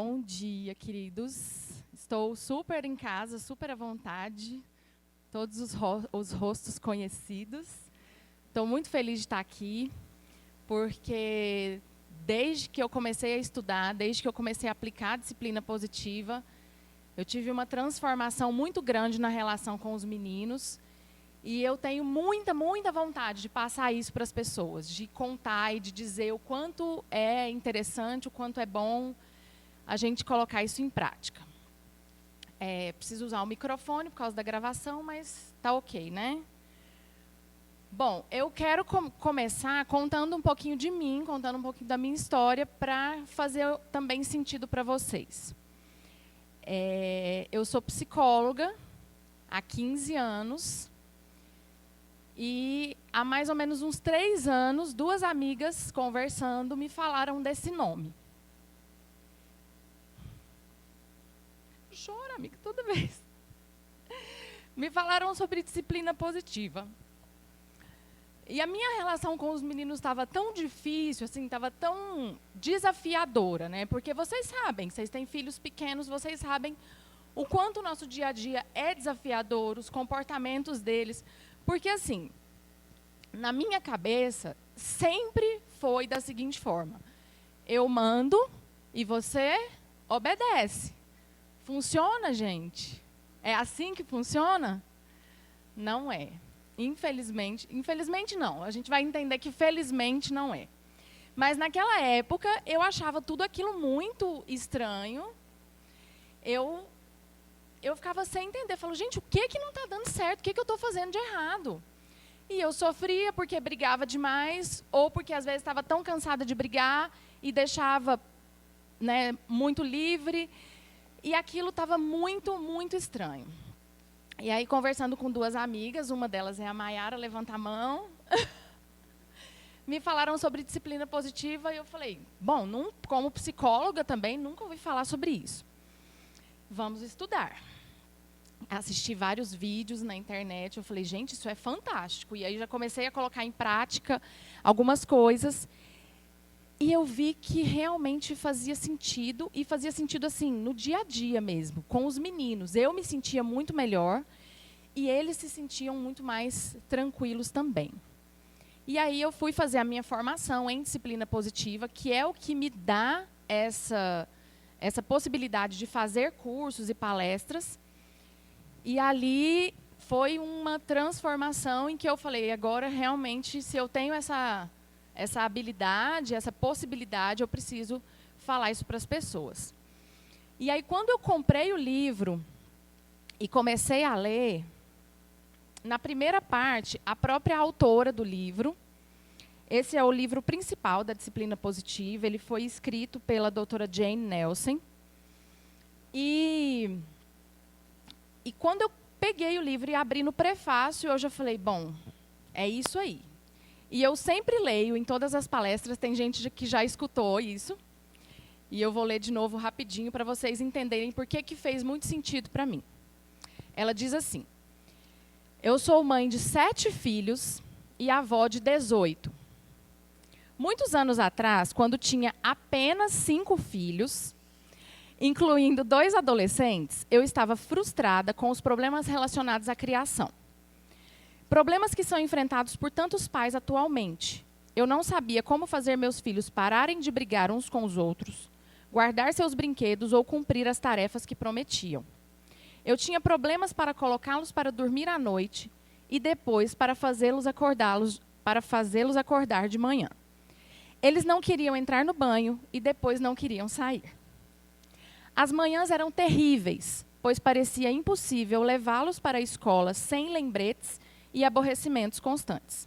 Bom dia, queridos. Estou super em casa, super à vontade. Todos os rostos conhecidos. Estou muito feliz de estar aqui, porque desde que eu comecei a estudar, desde que eu comecei a aplicar a disciplina positiva, eu tive uma transformação muito grande na relação com os meninos. E eu tenho muita vontade de passar isso para as pessoas, de contar e de dizer o quanto é interessante, o quanto é bom a gente colocar isso em prática. Preciso usar o microfone por causa da gravação, mas tá ok, né? Bom, eu quero começar contando um pouquinho de mim, contando um pouquinho da minha história, para fazer também sentido para vocês. Eu sou psicóloga há 15 anos. E há mais ou menos uns 3 anos, 2 amigas conversando me falaram desse nome. Chora, amiga, toda vez. Me falaram sobre disciplina positiva. E a minha relação com os meninos estava tão difícil, assim, estava tão desafiadora, né? Porque vocês sabem, vocês têm filhos pequenos, vocês sabem o quanto o nosso dia a dia é desafiador, os comportamentos deles. Porque, assim, na minha cabeça, sempre foi da seguinte forma. Eu mando e você obedece. Funciona, gente? É assim que funciona? Não é. Infelizmente não. A gente vai entender que felizmente não é. Mas naquela época, eu achava tudo aquilo muito estranho. Eu ficava sem entender. Eu falo, gente, o que não está dando certo? O que eu estou fazendo de errado? E eu sofria porque brigava demais, ou porque às vezes estava tão cansada de brigar e deixava, né, muito livre. E aquilo estava muito estranho. E aí, conversando com 2 amigas, uma delas é a Maiara, levanta a mão, me falaram sobre disciplina positiva e eu falei, bom, como psicóloga também, nunca ouvi falar sobre isso. Vamos estudar. Assisti vários vídeos na internet, eu falei, gente, isso é fantástico. E aí já comecei a colocar em prática algumas coisas. E eu vi que realmente fazia sentido, e fazia sentido assim, no dia a dia mesmo, com os meninos. Eu me sentia muito melhor e eles se sentiam muito mais tranquilos também. E aí eu fui fazer a minha formação em disciplina positiva, que é o que me dá essa possibilidade de fazer cursos e palestras. E ali foi uma transformação em que eu falei, agora realmente, se eu tenho essa habilidade, essa possibilidade, eu preciso falar isso para as pessoas. E aí, quando eu comprei o livro e comecei a ler, na primeira parte, a própria autora do livro, esse é o livro principal da disciplina positiva, ele foi escrito pela doutora Jane Nelsen. E quando eu peguei o livro e abri no prefácio, eu já falei, bom, é isso aí. E eu sempre leio, em todas as palestras, tem gente que já escutou isso. E eu vou ler de novo rapidinho para vocês entenderem por que fez muito sentido para mim. Ela diz assim, eu sou mãe de 7 filhos e avó de 18. Muitos anos atrás, quando tinha apenas 5 filhos, incluindo 2 adolescentes, eu estava frustrada com os problemas relacionados à criação. Problemas que são enfrentados por tantos pais atualmente. Eu não sabia como fazer meus filhos pararem de brigar uns com os outros, guardar seus brinquedos ou cumprir as tarefas que prometiam. Eu tinha problemas para colocá-los para dormir à noite e depois para fazê-los acordar de manhã. Eles não queriam entrar no banho e depois não queriam sair. As manhãs eram terríveis, pois parecia impossível levá-los para a escola sem lembretes e aborrecimentos constantes.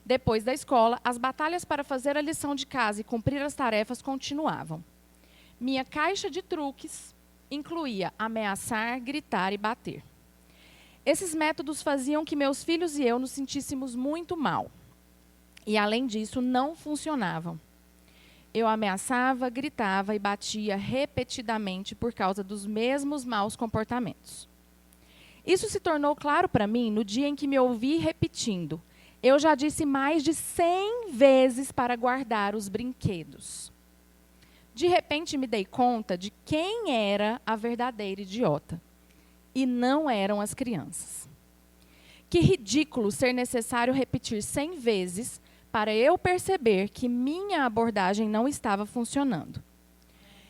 Depois da escola, as batalhas para fazer a lição de casa e cumprir as tarefas continuavam. Minha caixa de truques incluía ameaçar, gritar e bater. Esses métodos faziam que meus filhos e eu nos sentíssemos muito mal. E, além disso, não funcionavam. Eu ameaçava, gritava e batia repetidamente por causa dos mesmos maus comportamentos. Isso se tornou claro para mim no dia em que me ouvi repetindo. Eu já disse mais de 100 vezes para guardar os brinquedos. De repente me dei conta de quem era a verdadeira idiota. E não eram as crianças. Que ridículo ser necessário repetir 100 vezes para eu perceber que minha abordagem não estava funcionando.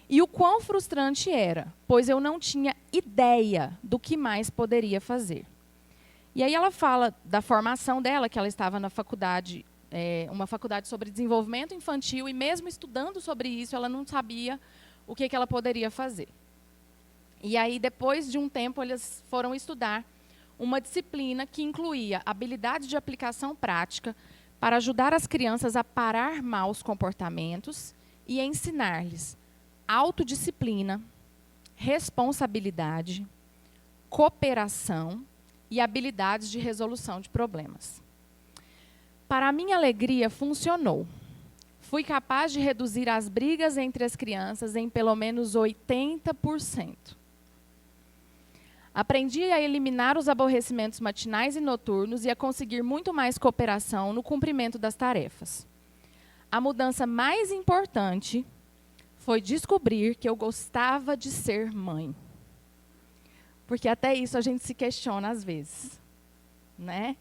E o quão frustrante era, pois eu não tinha ideia do que mais poderia fazer. E aí ela fala da formação dela, que ela estava na faculdade, uma faculdade sobre desenvolvimento infantil, e mesmo estudando sobre isso, ela não sabia o que ela poderia fazer. E aí, depois de um tempo, eles foram estudar uma disciplina que incluía habilidade de aplicação prática para ajudar as crianças a parar maus comportamentos e ensinar-lhes autodisciplina, responsabilidade, cooperação e habilidades de resolução de problemas. Para a minha alegria, funcionou. Fui capaz de reduzir as brigas entre as crianças em pelo menos 80%. Aprendi a eliminar os aborrecimentos matinais e noturnos e a conseguir muito mais cooperação no cumprimento das tarefas. A mudança mais importante foi descobrir que eu gostava de ser mãe. Porque até isso a gente se questiona às vezes, né?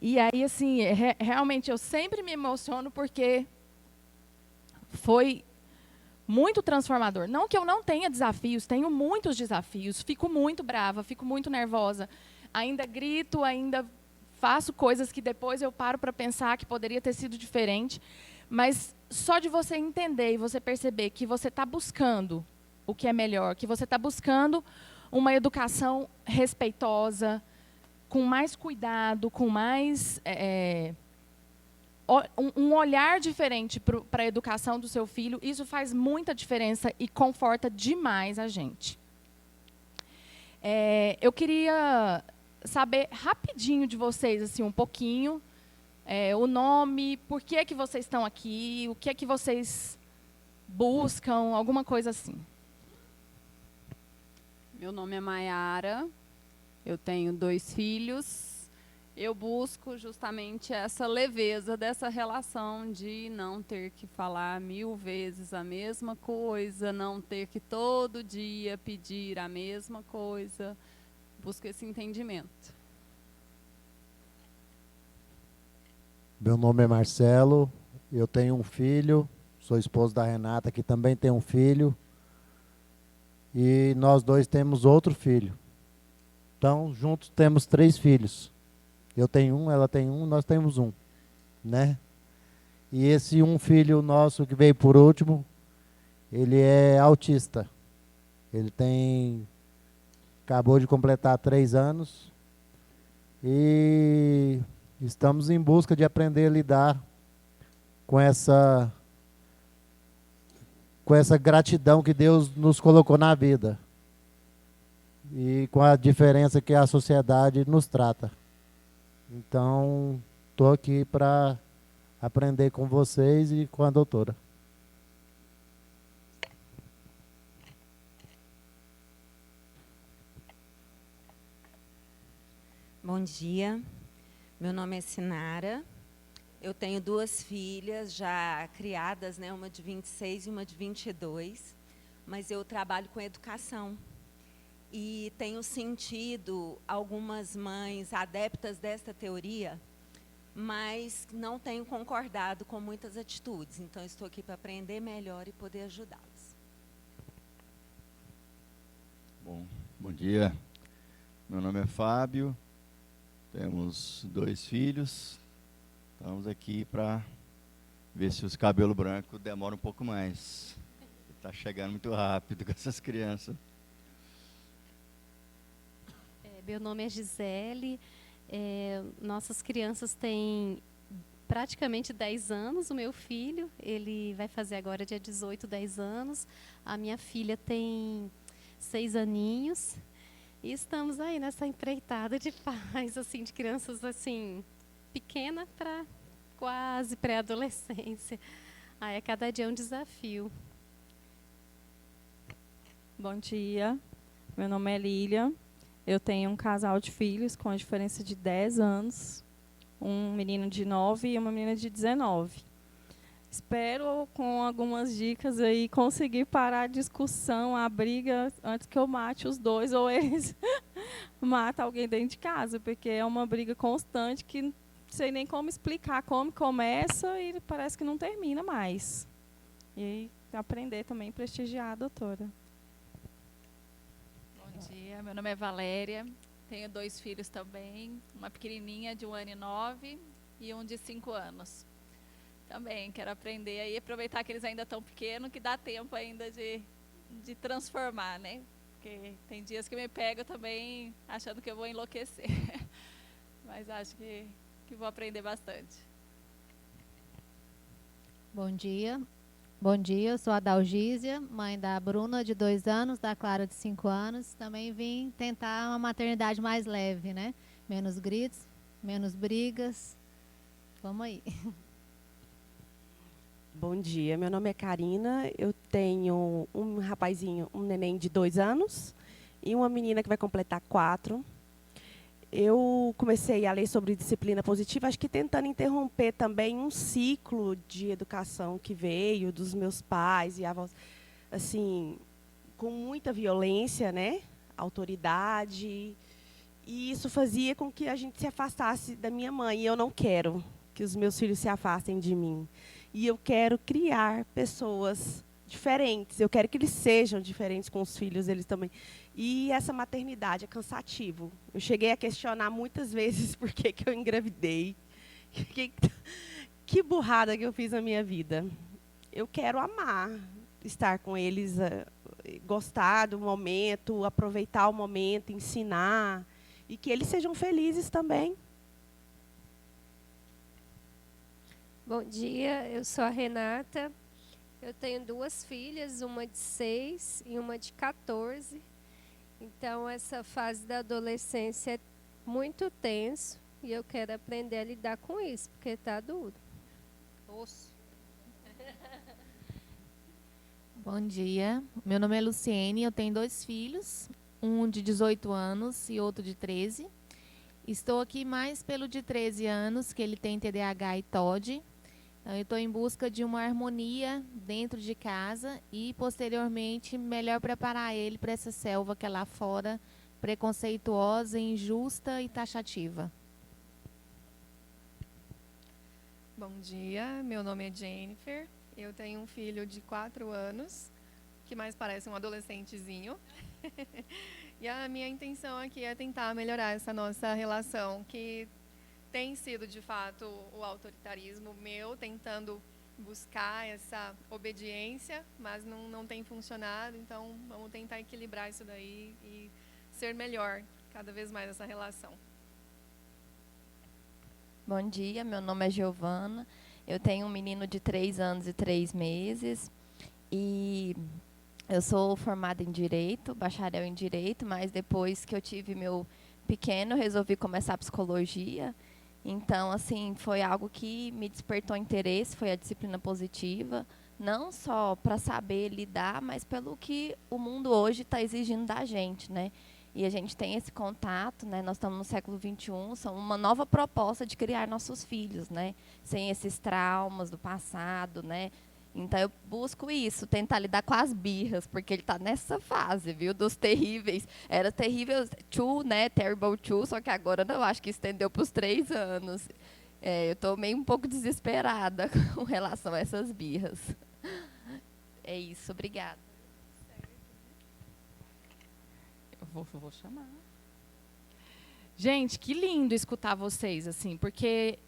E aí, assim, realmente eu sempre me emociono porque foi muito transformador. Não que eu não tenha desafios, tenho muitos desafios, fico muito brava, fico muito nervosa, ainda grito, ainda faço coisas que depois eu paro para pensar que poderia ter sido diferente, mas só de você entender e você perceber que você está buscando o que é melhor, que você está buscando uma educação respeitosa, com mais cuidado, com mais um olhar diferente para a educação do seu filho, isso faz muita diferença e conforta demais a gente. Eu queria saber rapidinho de vocês, assim, um pouquinho, o nome, por que é que vocês estão aqui, o que é que vocês buscam, alguma coisa assim. Meu nome é Maiara, eu tenho 2 filhos. Eu busco justamente essa leveza dessa relação de não ter que falar 1000 vezes a mesma coisa, não ter que todo dia pedir a mesma coisa. Busco esse entendimento. Meu nome é Marcelo, eu tenho um filho, sou esposo da Renata, que também tem um filho. E nós 2 temos outro filho. Então, juntos temos 3 filhos. Eu tenho um, ela tem um, nós temos um, né? E esse um filho nosso que veio por último, ele é autista. Ele acabou de completar 3 anos e estamos em busca de aprender a lidar com essa gratidão que Deus nos colocou na vida e com a diferença que a sociedade nos trata. Então, estou aqui para aprender com vocês e com a doutora. Bom dia, meu nome é Sinara, eu tenho 2 filhas já criadas, né, uma de 26 e uma de 22, mas eu trabalho com educação. E tenho sentido algumas mães adeptas desta teoria, mas não tenho concordado com muitas atitudes. Então, estou aqui para aprender melhor e poder ajudá-las. Bom dia. Meu nome é Fábio, temos 2 filhos. Estamos aqui para ver se os cabelos brancos demoram um pouco mais. Está chegando muito rápido com essas crianças. Meu nome é Gisele, nossas crianças têm praticamente 10 anos, o meu filho, ele vai fazer agora dia 18, 10 anos, a minha filha tem 6 aninhos, e estamos aí nessa empreitada de pais, assim, de crianças assim, pequena para quase pré-adolescência. Aí a cada dia é um desafio. Bom dia, meu nome é Lília. Eu tenho um casal de filhos com a diferença de 10 anos, um menino de 9 e uma menina de 19. Espero, com algumas dicas aí, conseguir parar a discussão, a briga, antes que eu mate os dois ou eles matam alguém dentro de casa, porque é uma briga constante que não sei nem como explicar como começa e parece que não termina mais. E aprender também a prestigiar a doutora. Bom dia, meu nome é Valéria, tenho 2 filhos também, uma pequenininha de 1 ano e 9 e um de 5 anos. Também quero aprender aí, aproveitar que eles ainda estão pequenos, que dá tempo ainda de transformar, né? Porque tem dias que me pego também achando que eu vou enlouquecer, mas acho que vou aprender bastante. Bom dia. Bom dia, eu sou a Dalgísia, mãe da Bruna, de 2 anos, da Clara, de 5 anos. Também vim tentar uma maternidade mais leve, né? Menos gritos, menos brigas. Vamos aí. Bom dia, meu nome é Karina, eu tenho um rapazinho, um neném de 2 anos e uma menina que vai completar 4. Eu comecei a ler sobre disciplina positiva, acho que tentando interromper também um ciclo de educação que veio dos meus pais e avós, assim, com muita violência, né? Autoridade. E isso fazia com que a gente se afastasse da minha mãe. E eu não quero que os meus filhos se afastem de mim. E eu quero criar pessoas diferentes. Eu quero que eles sejam diferentes com os filhos deles também. E essa maternidade é cansativo. Eu cheguei a questionar muitas vezes por que eu engravidei. Que burrada que eu fiz na minha vida. Eu quero amar, estar com eles, gostar do momento, aproveitar o momento, ensinar. E que eles sejam felizes também. Bom dia, eu sou a Renata. Eu tenho 2 filhas, uma de 6 e uma de 14. Então, essa fase da adolescência é muito tenso e eu quero aprender a lidar com isso, porque está duro. Osso. Bom dia, meu nome é Luciene, eu tenho 2 filhos, um de 18 anos e outro de 13. Estou aqui mais pelo de 13 anos, que ele tem TDAH e TOD. Então, eu estou em busca de uma harmonia dentro de casa e, posteriormente, melhor preparar ele para essa selva que é lá fora, preconceituosa, injusta e taxativa. Bom dia, meu nome é Jennifer, eu tenho um filho de 4 anos, que mais parece um adolescentezinho. E a minha intenção aqui é tentar melhorar essa nossa relação, que tem sido, de fato, o autoritarismo meu, tentando buscar essa obediência, mas não tem funcionado. Então, vamos tentar equilibrar isso daí e ser melhor cada vez mais essa relação. Bom dia, meu nome é Giovana. Eu tenho um menino de 3 anos e 3 meses. E eu sou formada em Direito, bacharel em Direito, mas depois que eu tive meu pequeno, resolvi começar Psicologia. Então, assim, foi algo que me despertou interesse, foi a disciplina positiva, não só para saber lidar, mas pelo que o mundo hoje está exigindo da gente, né? E a gente tem esse contato, né? Nós estamos no século XXI, são uma nova proposta de criar nossos filhos, né? Sem esses traumas do passado, né? Então, eu busco isso, tentar lidar com as birras, porque ele está nessa fase, viu, dos terríveis. Era terrível 2, né, terrible 2, só que agora eu acho que estendeu para os 3 anos. Eu estou meio um pouco desesperada com relação a essas birras. É isso, obrigada. Eu vou chamar. Gente, que lindo escutar vocês, assim, porque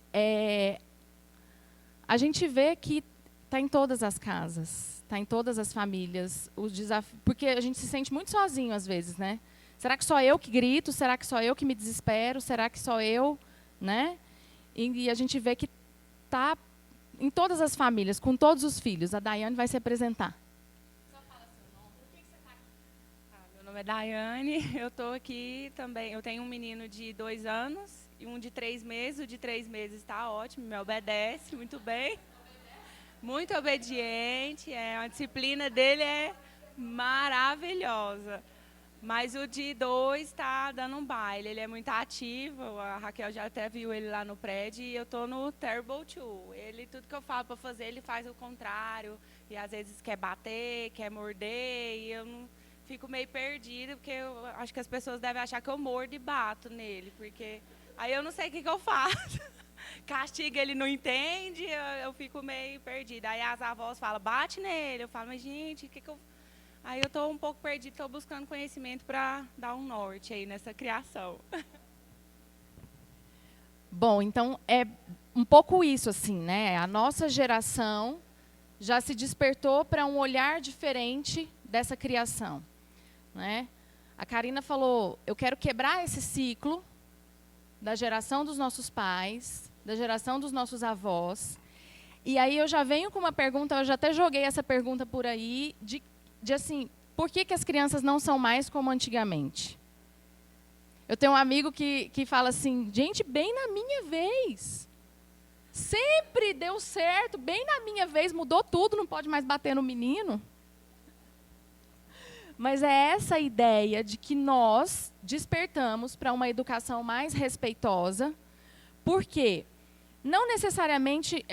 a gente vê que está em todas as casas, está em todas as famílias, os desafios, porque a gente se sente muito sozinho às vezes, né? Será que só eu que grito? Será que só eu que me desespero? Será que só eu, né? E a gente vê que está em todas as famílias, com todos os filhos. A Daiane vai se apresentar. Só fala seu nome. Por que você está aqui? Meu nome é Daiane, eu estou aqui também. Eu tenho um menino de 2 anos e um de 3 meses. O de 3 meses está ótimo, me obedece muito bem. Muito obediente, a disciplina dele é maravilhosa. Mas o de 2 está dando um baile. Ele é muito ativo. A Raquel já até viu ele lá no prédio. E eu estou no Terrible 2. Ele, tudo que eu falo para fazer, ele faz o contrário. E às vezes quer bater, quer morder. E eu não, fico meio perdida, porque eu acho que as pessoas devem achar que eu mordo e bato nele. Porque aí eu não sei o que eu faço. Castiga, ele não entende, eu fico meio perdida. Aí as avós falam, bate nele. Eu falo, mas gente, o que eu... Aí eu estou um pouco perdida, estou buscando conhecimento para dar um norte aí nessa criação. Bom, então é um pouco isso, assim, né? A nossa geração já se despertou para um olhar diferente dessa criação, né? A Karina falou, eu quero quebrar esse ciclo da geração dos nossos pais, da geração dos nossos avós. E aí eu já venho com uma pergunta, eu já até joguei essa pergunta por aí, de assim, por que as crianças não são mais como antigamente? Eu tenho um amigo que fala assim, gente, bem na minha vez. Sempre deu certo, bem na minha vez, mudou tudo, não pode mais bater no menino. Mas é essa ideia de que nós despertamos para uma educação mais respeitosa. Por quê? Não necessariamente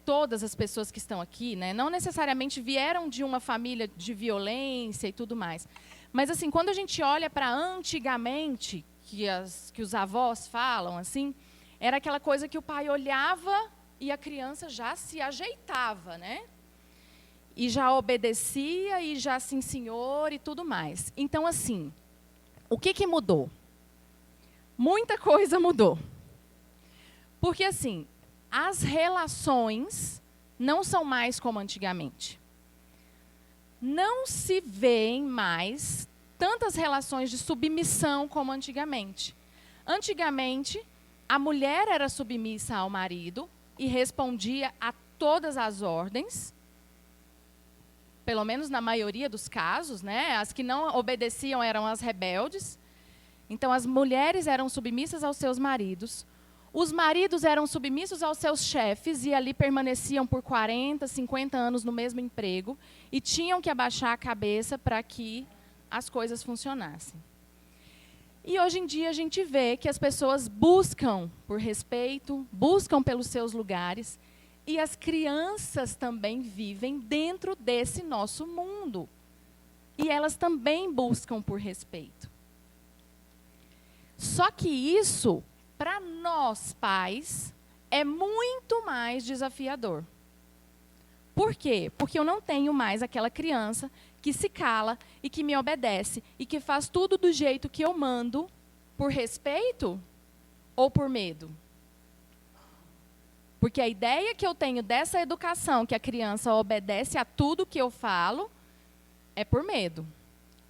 todas as pessoas que estão aqui, né, não necessariamente vieram de uma família de violência e tudo mais. Mas, assim, quando a gente olha para antigamente, que os avós falam, assim, era aquela coisa que o pai olhava e a criança já se ajeitava, né? E já obedecia, e já sim, senhor, e tudo mais. Então, assim, o que mudou? Muita coisa mudou. Porque, assim, as relações não são mais como antigamente. Não se vêem mais tantas relações de submissão como antigamente. Antigamente, a mulher era submissa ao marido e respondia a todas as ordens, pelo menos na maioria dos casos, né? As que não obedeciam eram as rebeldes. Então, as mulheres eram submissas aos seus maridos. Os maridos eram submissos aos seus chefes e ali permaneciam por 40, 50 anos no mesmo emprego e tinham que abaixar a cabeça para que as coisas funcionassem. E hoje em dia a gente vê que as pessoas buscam por respeito, buscam pelos seus lugares, e as crianças também vivem dentro desse nosso mundo. E elas também buscam por respeito. Só que isso, para nós pais, é muito mais desafiador. Por quê? Porque eu não tenho mais aquela criança que se cala e que me obedece e que faz tudo do jeito que eu mando, por respeito ou por medo? Porque a ideia que eu tenho dessa educação, que a criança obedece a tudo que eu falo, é por medo.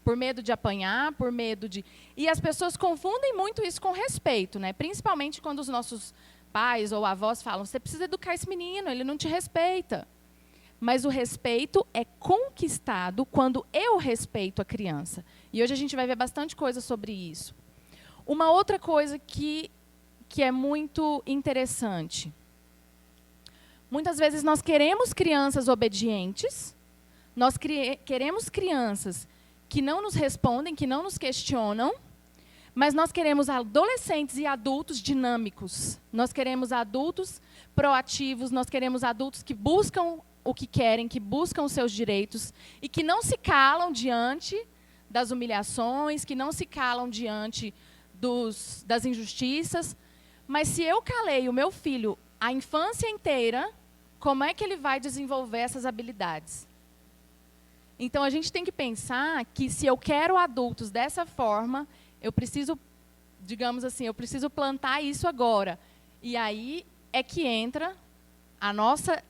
Por medo de apanhar, por medo de... E as pessoas confundem muito isso com respeito, né? Principalmente quando os nossos pais ou avós falam, você precisa educar esse menino, ele não te respeita. Mas o respeito é conquistado quando eu respeito a criança. E hoje a gente vai ver bastante coisa sobre isso. Uma outra coisa que é muito interessante. Muitas vezes nós queremos crianças obedientes, nós queremos crianças que não nos respondem, que não nos questionam, mas nós queremos adolescentes e adultos dinâmicos. Nós queremos adultos proativos, nós queremos adultos que buscam o que querem, que buscam os seus direitos e que não se calam diante das humilhações, que não se calam diante das injustiças. Mas se eu calei o meu filho a infância inteira, como é que ele vai desenvolver essas habilidades? Então, a gente tem que pensar que se eu quero adultos dessa forma, eu preciso, digamos assim, eu preciso plantar isso agora. E aí é que entra a nossa,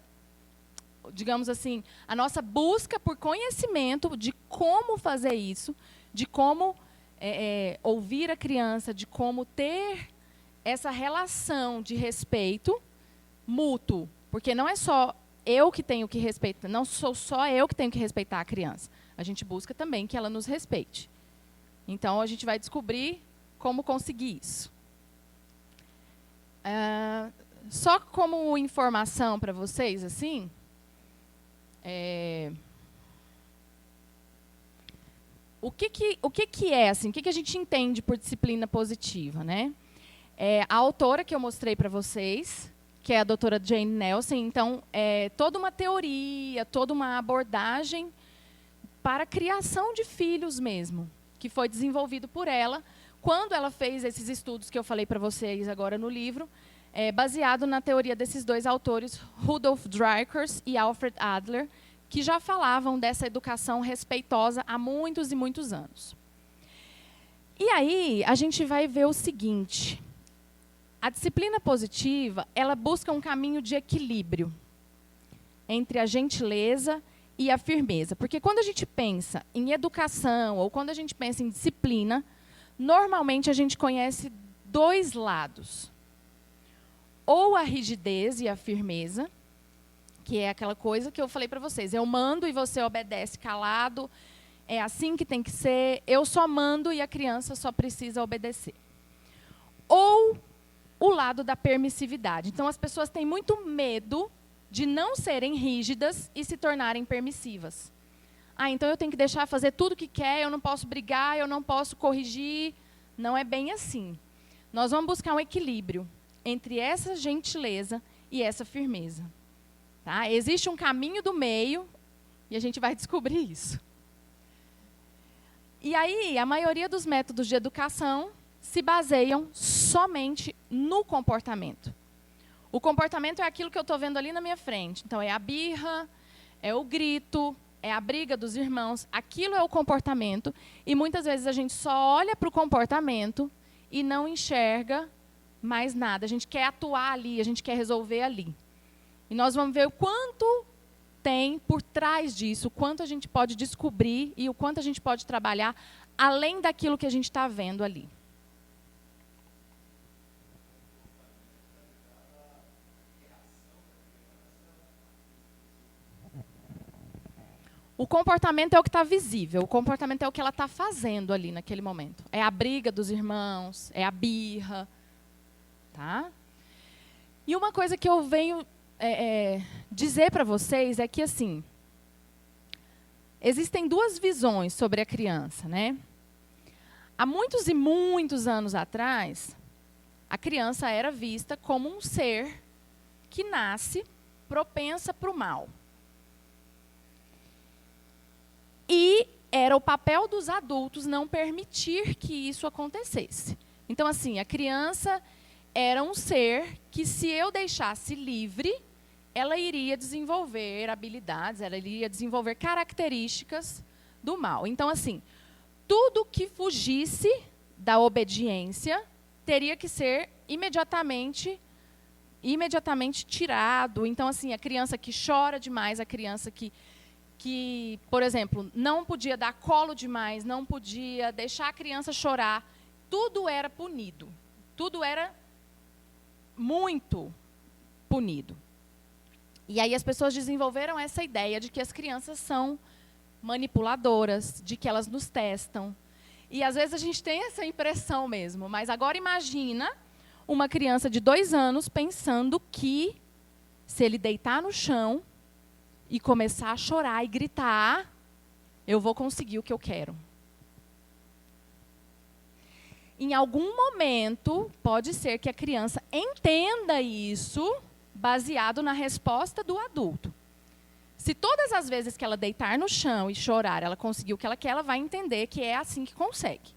digamos assim, a nossa busca por conhecimento de como fazer isso, de como ouvir a criança, de como ter essa relação de respeito mútuo. Porque não é só eu que tenho que respeitar, não sou só eu que tenho que respeitar a criança. A gente busca também que ela nos respeite. Então, a gente vai descobrir como conseguir isso. Só como informação para vocês, assim, o que é, assim, o que a gente entende por disciplina positiva, né? A autora que eu mostrei para vocês, que é a doutora Jane Nelson, então, é toda uma teoria, toda uma abordagem para a criação de filhos mesmo, que foi desenvolvido por ela, quando ela fez esses estudos que eu falei para vocês agora no livro, baseado na teoria desses dois autores, Rudolf Dreikurs e Alfred Adler, que já falavam dessa educação respeitosa há muitos e muitos anos. E aí, a gente vai ver o seguinte: a disciplina positiva, ela busca um caminho de equilíbrio entre a gentileza e a firmeza. Porque quando a gente pensa em educação ou quando a gente pensa em disciplina, normalmente a gente conhece dois lados. Ou a rigidez e a firmeza, que é aquela coisa que eu falei para vocês. Eu mando e você obedece calado, é assim que tem que ser, eu só mando e a criança só precisa obedecer. Ou o lado da permissividade. Então, as pessoas têm muito medo de não serem rígidas e se tornarem permissivas. Então eu tenho que deixar fazer tudo o que quer, eu não posso brigar, eu não posso corrigir. Não é bem assim. Nós vamos buscar um equilíbrio entre essa gentileza e essa firmeza. Tá? Existe um caminho do meio e a gente vai descobrir isso. E aí, a maioria dos métodos de educação se baseiam somente no comportamento. O comportamento é aquilo que eu estou vendo ali na minha frente. Então, é a birra, é o grito, é a briga dos irmãos. Aquilo é o comportamento. E muitas vezes a gente só olha para o comportamento e não enxerga mais nada. A gente quer atuar ali, a gente quer resolver ali. E nós vamos ver o quanto tem por trás disso, o quanto a gente pode descobrir e o quanto a gente pode trabalhar além daquilo que a gente está vendo ali. O comportamento é o que está visível, o comportamento é o que ela está fazendo ali naquele momento. É a briga dos irmãos, é a birra. Tá? E uma coisa que eu venho dizer para vocês é que, assim, existem duas visões sobre a criança, né? Há muitos e muitos anos atrás, a criança era vista como um ser que nasce propensa para o mal. E era o papel dos adultos não permitir que isso acontecesse. Então, assim, a criança era um ser que, se eu deixasse livre, ela iria desenvolver habilidades, ela iria desenvolver características do mal. Então, assim, tudo que fugisse da obediência teria que ser imediatamente tirado. Então, assim, a criança que chora demais, a criança que, por exemplo, não podia dar colo demais, não podia deixar a criança chorar, tudo era punido. Tudo era muito punido. E aí as pessoas desenvolveram essa ideia de que as crianças são manipuladoras, de que elas nos testam. E às vezes a gente tem essa impressão mesmo. Mas agora imagina uma criança de 2 anos pensando que, se ele deitar no chão e começar a chorar e gritar, eu vou conseguir o que eu quero. Em algum momento, pode ser que a criança entenda isso baseado na resposta do adulto. Se todas as vezes que ela deitar no chão e chorar, ela conseguir o que ela quer, ela vai entender que é assim que consegue.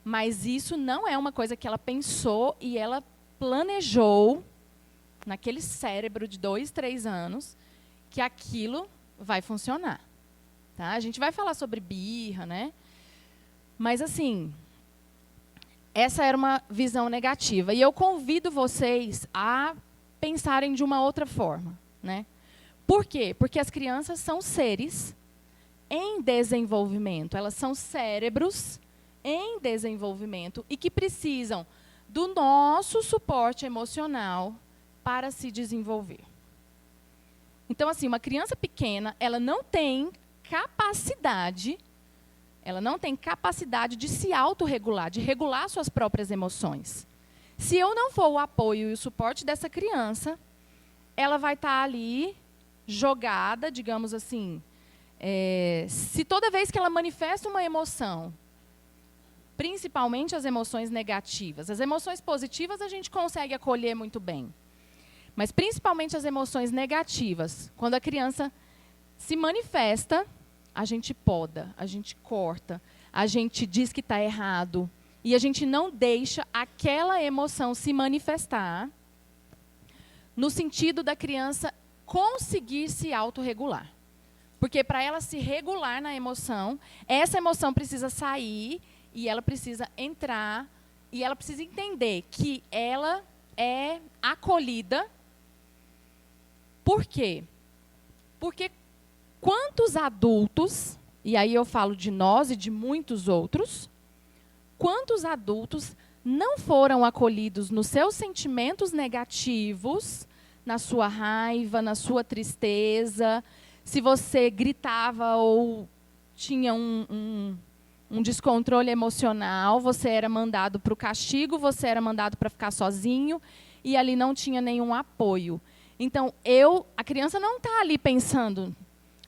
Mas isso não é uma coisa que ela pensou e ela planejou naquele cérebro de 2, 3 anos que aquilo vai funcionar. Tá? A gente vai falar sobre birra, né? Mas, assim, essa era uma visão negativa. E eu convido vocês a pensarem de uma outra forma, né? Por quê? Porque as crianças são seres em desenvolvimento. Elas são cérebros em desenvolvimento e que precisam do nosso suporte emocional para se desenvolver. Então, assim, uma criança pequena, ela não tem capacidade de se autorregular, de regular suas próprias emoções. Se eu não for o apoio e o suporte dessa criança, ela vai estar ali jogada, digamos assim, se toda vez que ela manifesta uma emoção, principalmente as emoções negativas, as emoções positivas a gente consegue acolher muito bem, mas principalmente as emoções negativas, quando a criança se manifesta, a gente poda, a gente corta, a gente diz que está errado, e a gente não deixa aquela emoção se manifestar no sentido da criança conseguir se autorregular. Porque para ela se regular na emoção, essa emoção precisa sair e ela precisa entrar e ela precisa entender que ela é acolhida. Por quê? Porque quantos adultos, e aí eu falo de nós e de muitos outros, quantos adultos não foram acolhidos nos seus sentimentos negativos, na sua raiva, na sua tristeza, se você gritava ou tinha um descontrole emocional, você era mandado para o castigo, você era mandado para ficar sozinho, e ali não tinha nenhum apoio. Então, a criança não está ali pensando,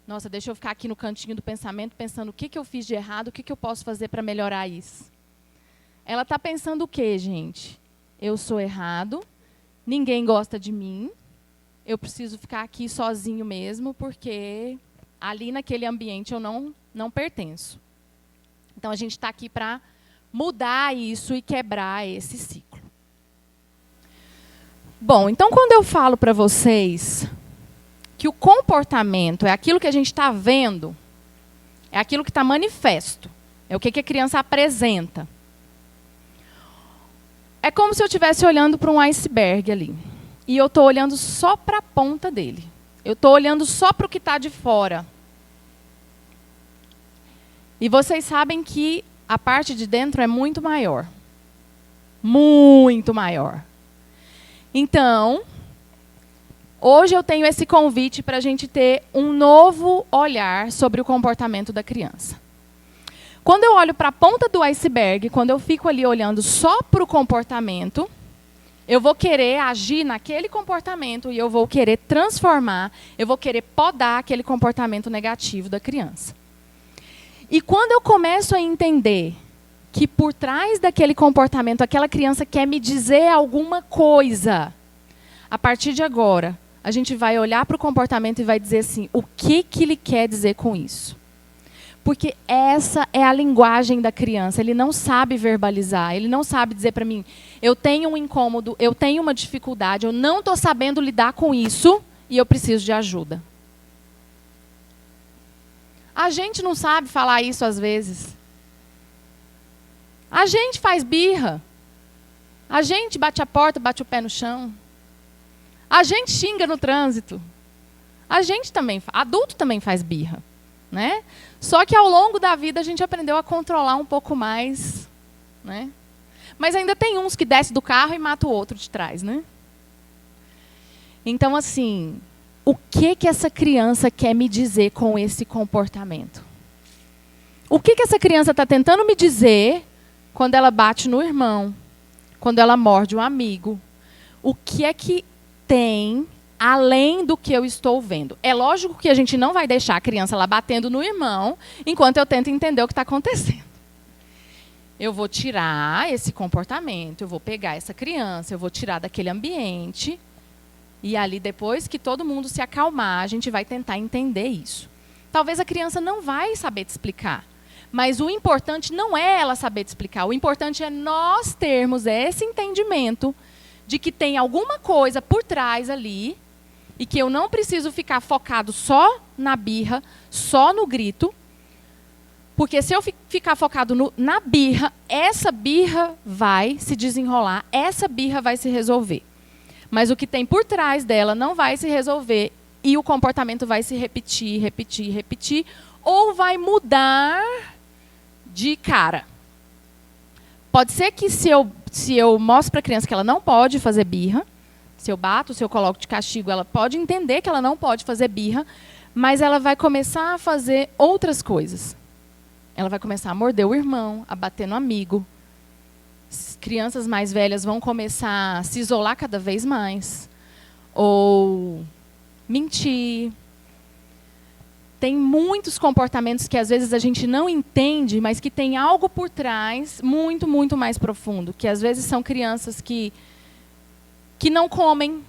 nossa, deixa eu ficar aqui no cantinho do pensamento, pensando o que eu fiz de errado, o que eu posso fazer para melhorar isso. Ela está pensando o quê, gente? Eu sou errado, ninguém gosta de mim, eu preciso ficar aqui sozinho mesmo, porque ali naquele ambiente eu não pertenço. Então, a gente está aqui para mudar isso e quebrar esse ciclo. Bom, então, quando eu falo para vocês que o comportamento é aquilo que a gente está vendo, é aquilo que está manifesto, é o que a criança apresenta. É como se eu estivesse olhando para um iceberg ali. E eu estou olhando só para a ponta dele. Eu estou olhando só para o que está de fora. E vocês sabem que a parte de dentro é muito maior. Muito maior. Então, hoje eu tenho esse convite para a gente ter um novo olhar sobre o comportamento da criança. Quando eu olho para a ponta do iceberg, quando eu fico ali olhando só para o comportamento, eu vou querer agir naquele comportamento e eu vou querer transformar, eu vou querer podar aquele comportamento negativo da criança. E quando eu começo a entender que por trás daquele comportamento, aquela criança quer me dizer alguma coisa, a partir de agora, a gente vai olhar para o comportamento e vai dizer assim, o que ele quer dizer com isso? Porque essa é a linguagem da criança. Ele não sabe verbalizar, ele não sabe dizer para mim, eu tenho um incômodo, eu tenho uma dificuldade, eu não estou sabendo lidar com isso e eu preciso de ajuda. A gente não sabe falar isso às vezes. A gente faz birra. A gente bate a porta, bate o pé no chão. A gente xinga no trânsito. A gente também, adulto também faz birra, né? Só que ao longo da vida a gente aprendeu a controlar um pouco mais, né? Mas ainda tem uns que desce do carro e mata o outro de trás, né? Então, assim, o que essa criança quer me dizer com esse comportamento? O que essa criança está tentando me dizer quando ela bate no irmão, quando ela morde um amigo? O que é que tem além do que eu estou vendo? É lógico que a gente não vai deixar a criança lá batendo no irmão enquanto eu tento entender o que está acontecendo. Eu vou tirar esse comportamento, eu vou pegar essa criança, eu vou tirar daquele ambiente e ali depois que todo mundo se acalmar, a gente vai tentar entender isso. Talvez a criança não vai saber te explicar, mas o importante não é ela saber te explicar, o importante é nós termos esse entendimento de que tem alguma coisa por trás ali e que eu não preciso ficar focado só na birra, só no grito, porque se eu ficar focado na birra, essa birra vai se desenrolar, essa birra vai se resolver. Mas o que tem por trás dela não vai se resolver e o comportamento vai se repetir, repetir, repetir, ou vai mudar de cara. Pode ser que se eu mostro para a criança que ela não pode fazer birra, se eu bato, se eu coloco de castigo, ela pode entender que ela não pode fazer birra, mas ela vai começar a fazer outras coisas. Ela vai começar a morder o irmão, a bater no amigo. As crianças mais velhas vão começar a se isolar cada vez mais. Ou mentir. tem muitos comportamentos que às vezes a gente não entende, mas que tem algo por trás muito, muito mais profundo. Que às vezes são crianças que não comem,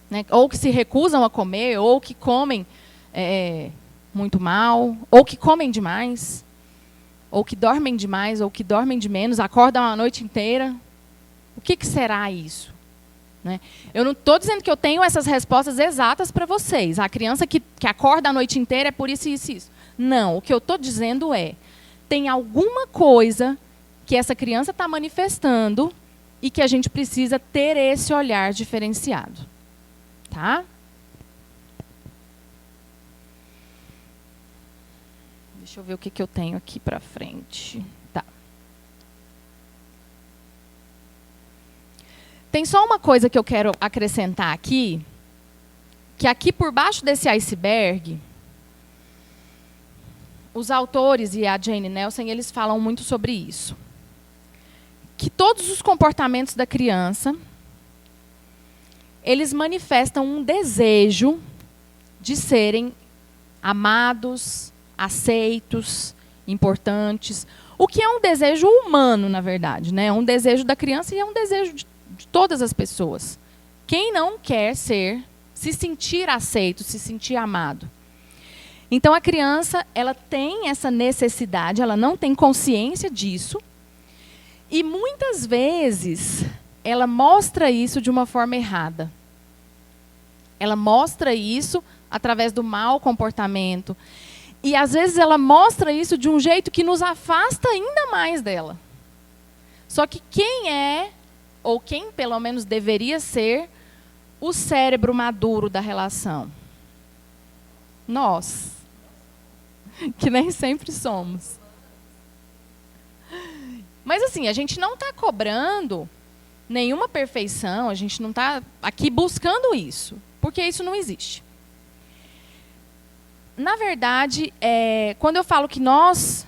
né? Ou que se recusam a comer, ou que comem muito mal, ou que comem demais, ou que dormem demais, ou que dormem de menos, acordam a noite inteira. O que será isso? Né? Eu não estou dizendo que eu tenho essas respostas exatas para vocês. A criança que acorda a noite inteira é por isso, isso e isso. Não, o que eu estou dizendo é, tem alguma coisa que essa criança está manifestando e que a gente precisa ter esse olhar diferenciado. Tá? Deixa eu ver o que eu tenho aqui para frente. Tá. Tem só uma coisa que eu quero acrescentar aqui, que aqui por baixo desse iceberg, os autores e a Jane Nelson, eles falam muito sobre isso. Que todos os comportamentos da criança, eles manifestam um desejo de serem amados, aceitos, importantes. O que é um desejo humano, na verdade, né? É um desejo da criança e é um desejo de todas as pessoas. Quem não quer se sentir aceito, se sentir amado? Então a criança, ela tem essa necessidade, ela não tem consciência disso. E muitas vezes ela mostra isso de uma forma errada. Ela mostra isso através do mau comportamento. E às vezes ela mostra isso de um jeito que nos afasta ainda mais dela. Só que quem é, ou quem pelo menos deveria ser, o cérebro maduro da relação? Nós. Que nem sempre somos. Mas assim, a gente não está cobrando nenhuma perfeição, a gente não está aqui buscando isso, porque isso não existe. Na verdade, quando eu falo que nós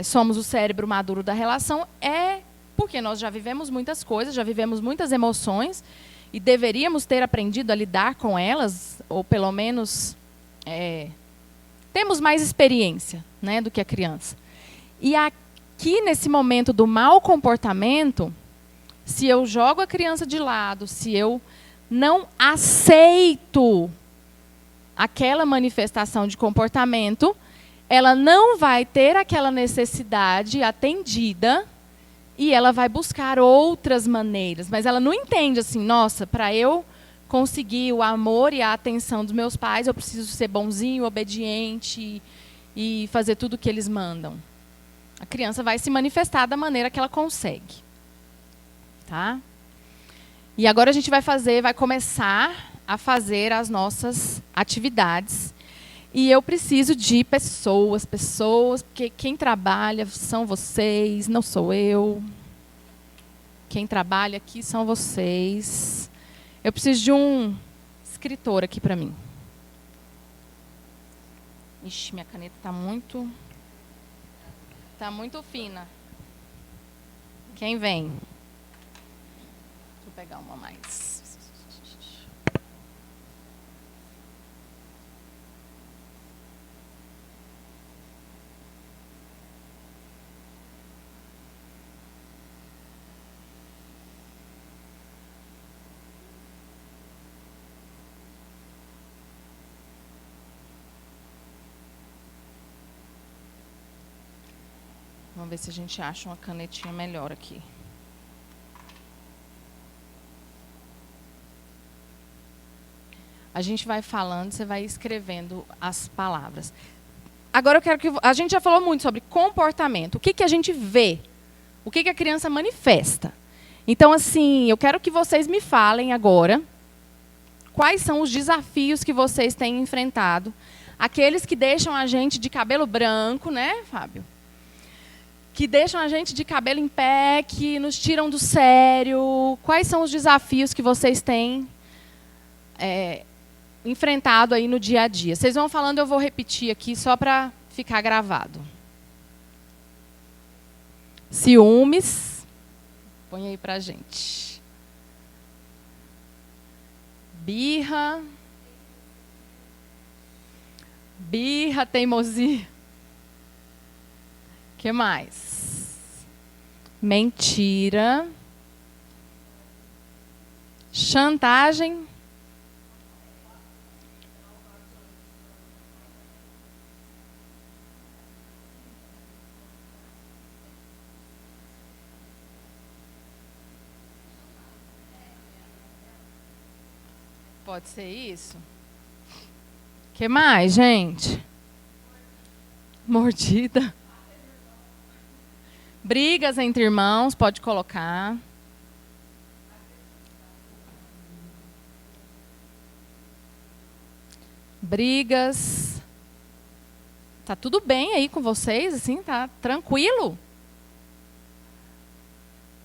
somos o cérebro maduro da relação, é porque nós já vivemos muitas coisas, já vivemos muitas emoções, e deveríamos ter aprendido a lidar com elas, ou pelo menos temos mais experiência, né, do que a criança. E aqui, nesse momento do mau comportamento, se eu jogo a criança de lado, se eu não aceito aquela manifestação de comportamento, ela não vai ter aquela necessidade atendida e ela vai buscar outras maneiras. Mas ela não entende assim, nossa, para eu conseguir o amor e a atenção dos meus pais, eu preciso ser bonzinho, obediente e fazer tudo o que eles mandam. A criança vai se manifestar da maneira que ela consegue. Tá? E agora a gente vai começar a fazer as nossas atividades. E eu preciso de pessoas, porque quem trabalha são vocês, não sou eu. Quem trabalha aqui são vocês. Eu preciso de um escritor aqui para mim. Ixi, minha caneta está muito fina. Quem vem? Deixa eu pegar uma mais. Vamos ver se a gente acha uma canetinha melhor aqui. A gente vai falando, você vai escrevendo as palavras. Agora eu quero que... A gente já falou muito sobre comportamento. O que a gente vê? O que a criança manifesta? Então, assim, eu quero que vocês me falem agora quais são os desafios que vocês têm enfrentado. Aqueles que deixam a gente de cabelo branco, né, Fábio? Que deixam a gente de cabelo em pé, que nos tiram do sério. Quais são os desafios que vocês têm enfrentado aí no dia a dia? Vocês vão falando, eu vou repetir aqui só para ficar gravado. Ciúmes. Põe aí pra gente. Birra. Birra, teimosia. O que mais? Mentira. Chantagem. Pode ser isso? O que mais, gente? Mordida. Brigas entre irmãos, pode colocar. Brigas. Tá tudo bem aí com vocês, assim? Tá tranquilo?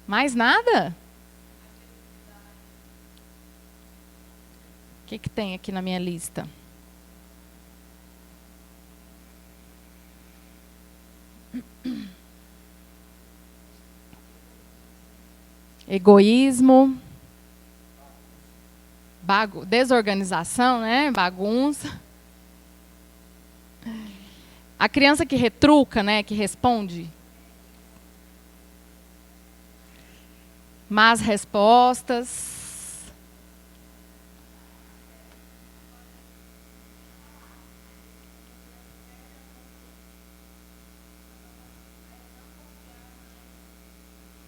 Mais nada? O que tem aqui na minha lista? Egoísmo. Desorganização, né? Bagunça. A criança que retruca, né? Que responde. Más respostas.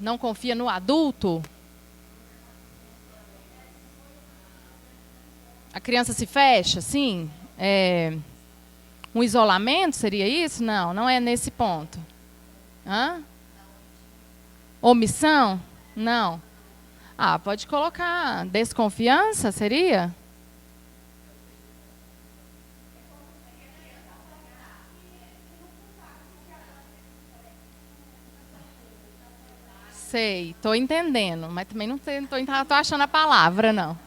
Não confia no adulto? A criança se fecha, sim? Um isolamento seria isso? Não, não é nesse ponto. Hã? Omissão? Não. Ah, pode colocar desconfiança, seria? Sei, estou entendendo, mas também não estou achando a palavra, não.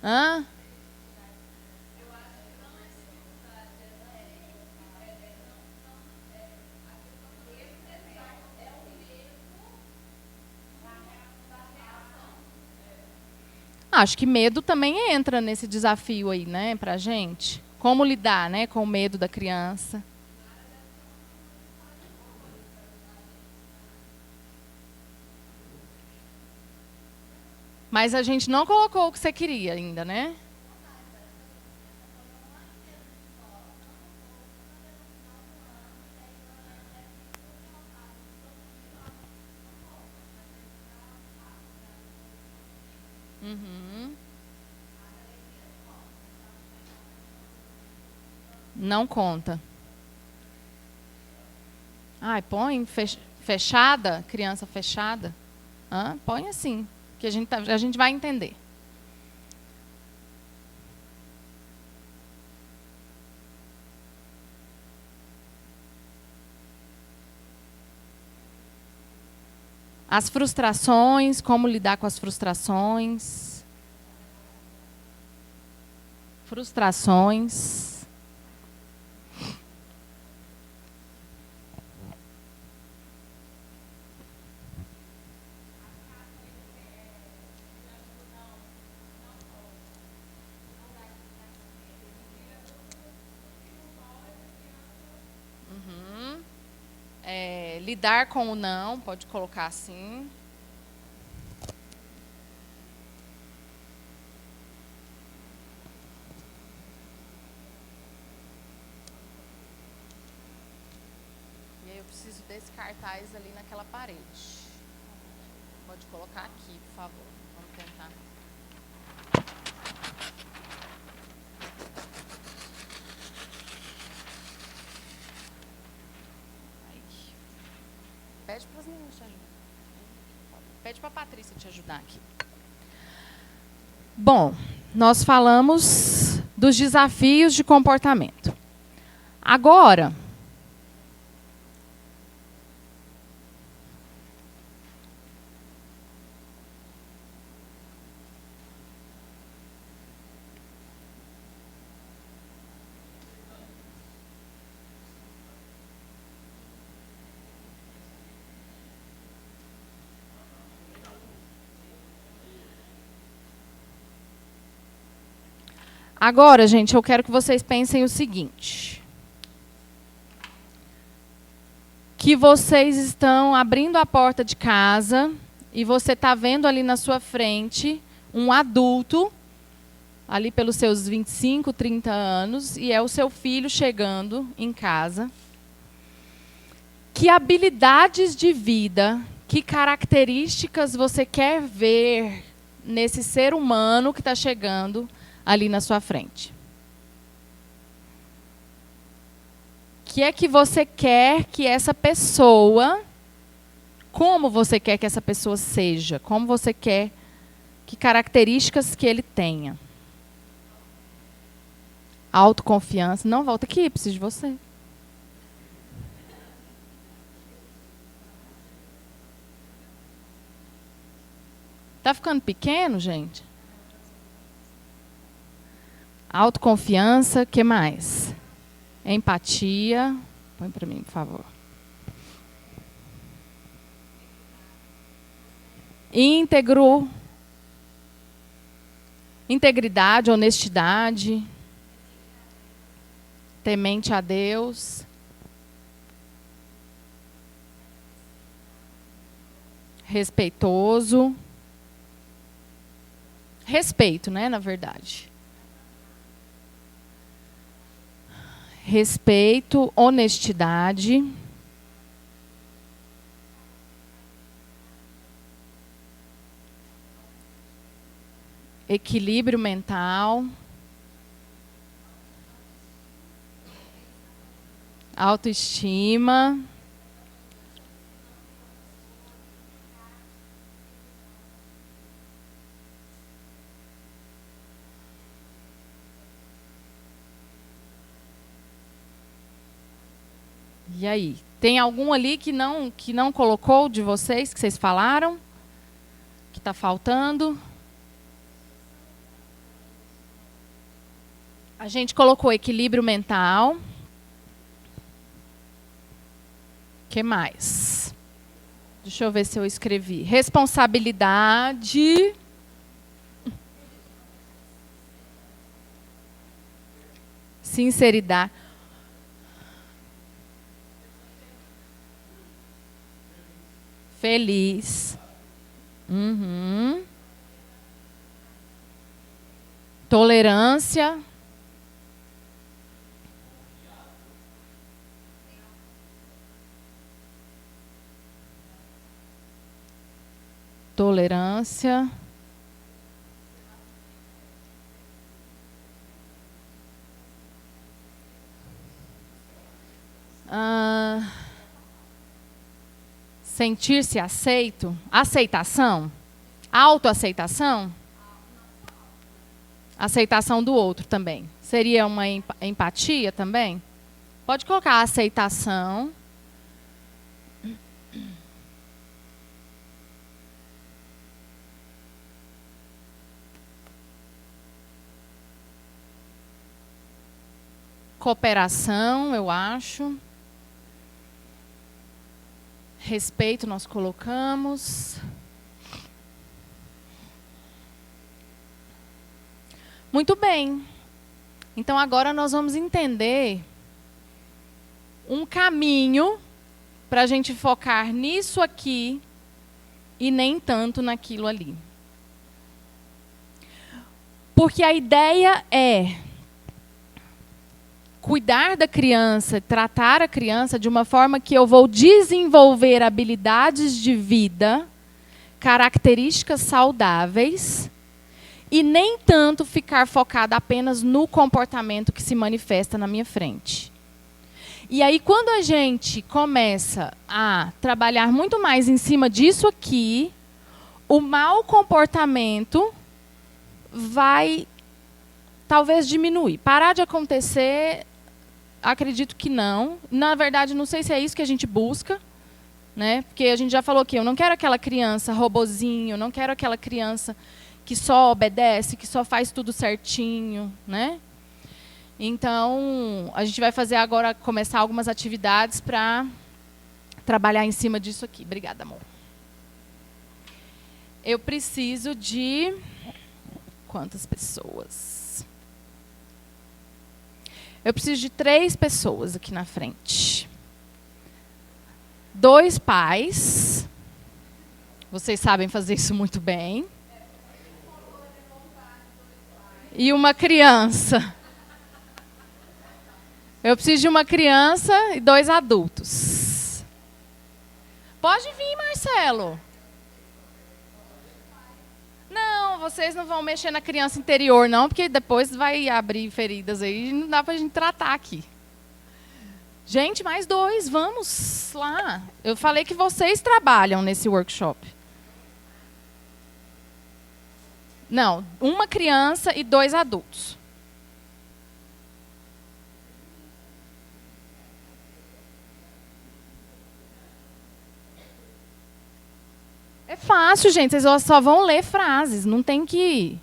Hã? Acho que medo também entra nesse desafio aí, né, pra gente. Como lidar, né, com o medo da criança. Mas a gente não colocou o que você queria ainda, né? Uhum. Não conta. Ai, põe fechada, criança fechada. Põe assim, que a gente vai entender. As frustrações, como lidar com as frustrações. Frustrações. Lidar com o não, pode colocar assim. E aí eu preciso desse cartaz ali naquela parede. Pode colocar aqui, por favor. Vamos tentar. Pede para as meninas te ajudarem. Pede para a Patrícia te ajudar aqui. Bom, nós falamos dos desafios de comportamento. Agora, Agora, gente, eu quero que vocês pensem o seguinte. Que vocês estão abrindo a porta de casa e você está vendo ali na sua frente um adulto, ali pelos seus 25, 30 anos, e é o seu filho chegando em casa. Que habilidades de vida, que características você quer ver nesse ser humano que está chegando ali na sua frente? O que é que você quer que essa pessoa, como você quer que essa pessoa seja, como você quer, que características que ele tenha? Autoconfiança. Não, volta aqui, preciso de você. Tá ficando pequeno, gente? Autoconfiança, o que mais? Empatia. Põe para mim, por favor. Íntegro. Integridade, honestidade. Temente a Deus. Respeitoso. Respeito, né, na verdade. Respeito, honestidade. Equilíbrio mental. Autoestima. E aí? Tem algum ali que não colocou de vocês, que vocês falaram? Que está faltando? A gente colocou equilíbrio mental. O que mais? Deixa eu ver se eu escrevi. Responsabilidade. Sinceridade. Feliz. Tolerância. Tolerância. Sentir-se aceito. Aceitação. Autoaceitação. Aceitação do outro também. Seria uma empatia também? Pode colocar aceitação. Cooperação, eu acho. Respeito nós colocamos. Muito bem. Então agora nós vamos entender um caminho para a gente focar nisso aqui e nem tanto naquilo ali. Porque a ideia é cuidar da criança, tratar a criança de uma forma que eu vou desenvolver habilidades de vida, características saudáveis, e nem tanto ficar focada apenas no comportamento que se manifesta na minha frente. E aí, quando a gente começa a trabalhar muito mais em cima disso aqui, o mau comportamento vai talvez diminuir. Parar de acontecer, acredito que não. Na verdade, não sei se é isso que a gente busca, né? Porque a gente já falou que eu não quero aquela criança robozinho, não quero aquela criança que só obedece, que só faz tudo certinho, né? Então, a gente vai fazer agora, começar algumas atividades para trabalhar em cima disso aqui. Obrigada, amor. Eu preciso de quantas pessoas? Eu preciso de 3 pessoas aqui na frente. 2 pais. Vocês sabem fazer isso muito bem. E uma criança. Eu preciso de uma criança e 2 adultos. Pode vir, Marcelo. Não, vocês não vão mexer na criança interior, não, porque depois vai abrir feridas aí e não dá pra gente tratar aqui. Gente, mais 2, vamos lá. Eu falei que vocês trabalham nesse workshop. Não, uma criança e 2 adultos. É fácil, gente. Vocês só vão ler frases. Não tem que...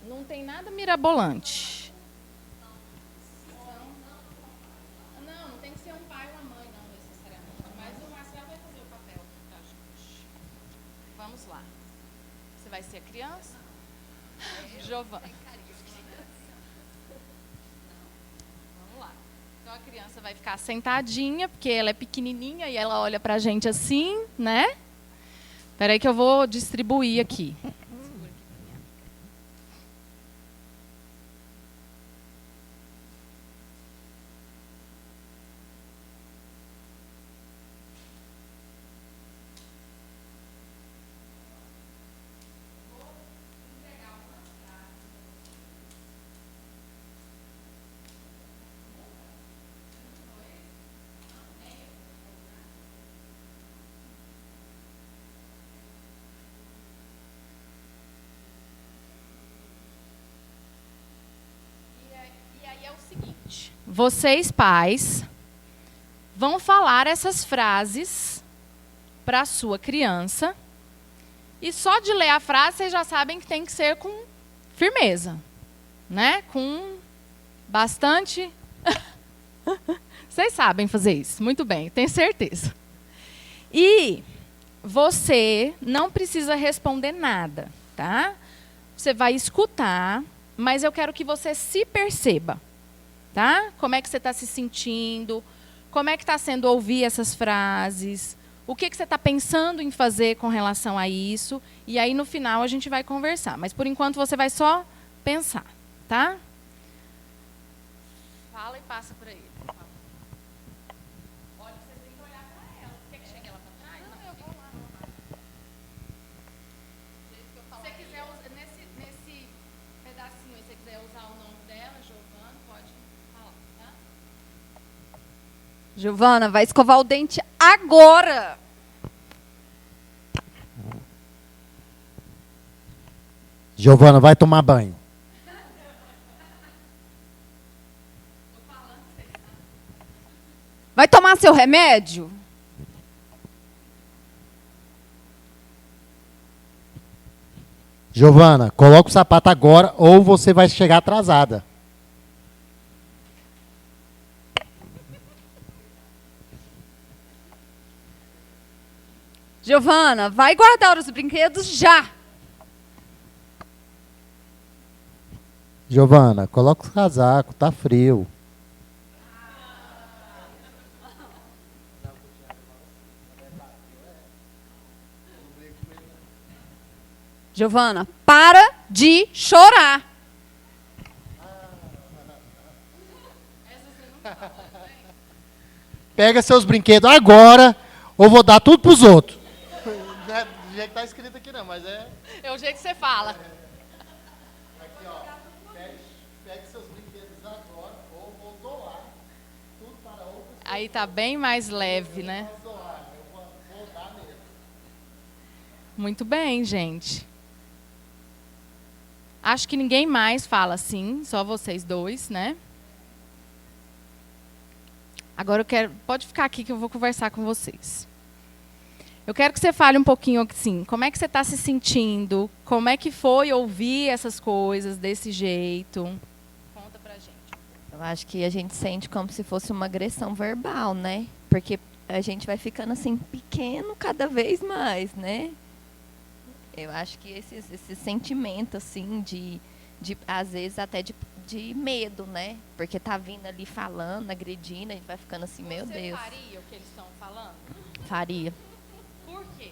Não tem nada mirabolante. Não tem que ser um pai ou uma mãe, não, necessariamente. Mas o Marcelo vai fazer o papel da gente. Vamos lá. Você vai ser a criança? Giovana. Vamos lá. Então a criança vai ficar sentadinha, porque ela é pequenininha e ela olha pra gente assim, né? Espera aí que eu vou distribuir aqui. Vocês, pais, vão falar essas frases para a sua criança. E só de ler a frase, vocês já sabem que tem que ser com firmeza, né? Com bastante... Vocês sabem fazer isso, muito bem, tenho certeza. E você não precisa responder nada, tá? Você vai escutar, mas eu quero que você se perceba. Tá? Como é que você está se sentindo? Como é que está sendo ouvir essas frases? O que você está pensando em fazer com relação a isso? E aí, no final, a gente vai conversar. Mas, por enquanto, você vai só pensar. Tá? Fala e passa por aí. Olha, vocês têm que olhar para ela. Quer que chegue ela para trás? Não, eu vou lá. Se você quiser, nesse pedacinho aí, se você quiser usar o nome dela, Giovana, pode... Giovana, vai escovar o dente agora. Giovana, vai tomar banho. Vai tomar seu remédio? Giovana, coloca o sapato agora ou você vai chegar atrasada. Giovana, vai guardar os brinquedos já. Giovana, coloca o casaco, tá frio. Giovana, para de chorar. Pega seus brinquedos agora ou vou dar tudo pros outros. Não é do jeito que tá escrito aqui não, mas é... É o jeito que você fala. Aqui, ó. Pegue seus brinquedos agora ou vou doar tudo para outros. Aí tá bem mais leve, né? Eu vou dar mesmo. Muito bem, gente. Acho que ninguém mais fala assim, só vocês 2, né? Agora eu quero... Pode ficar aqui que eu vou conversar com vocês. Eu quero que você fale um pouquinho assim, como é que você está se sentindo? Como é que foi ouvir essas coisas desse jeito? Conta pra gente. Eu acho que a gente sente como se fosse uma agressão verbal, né? Porque a gente vai ficando assim, pequeno cada vez mais, né? Eu acho que esse sentimento, assim, de às vezes até de de medo, né? Porque tá vindo ali falando, agredindo, a gente vai ficando assim, meu Deus. Você faria o que eles estão falando? Faria. Por quê?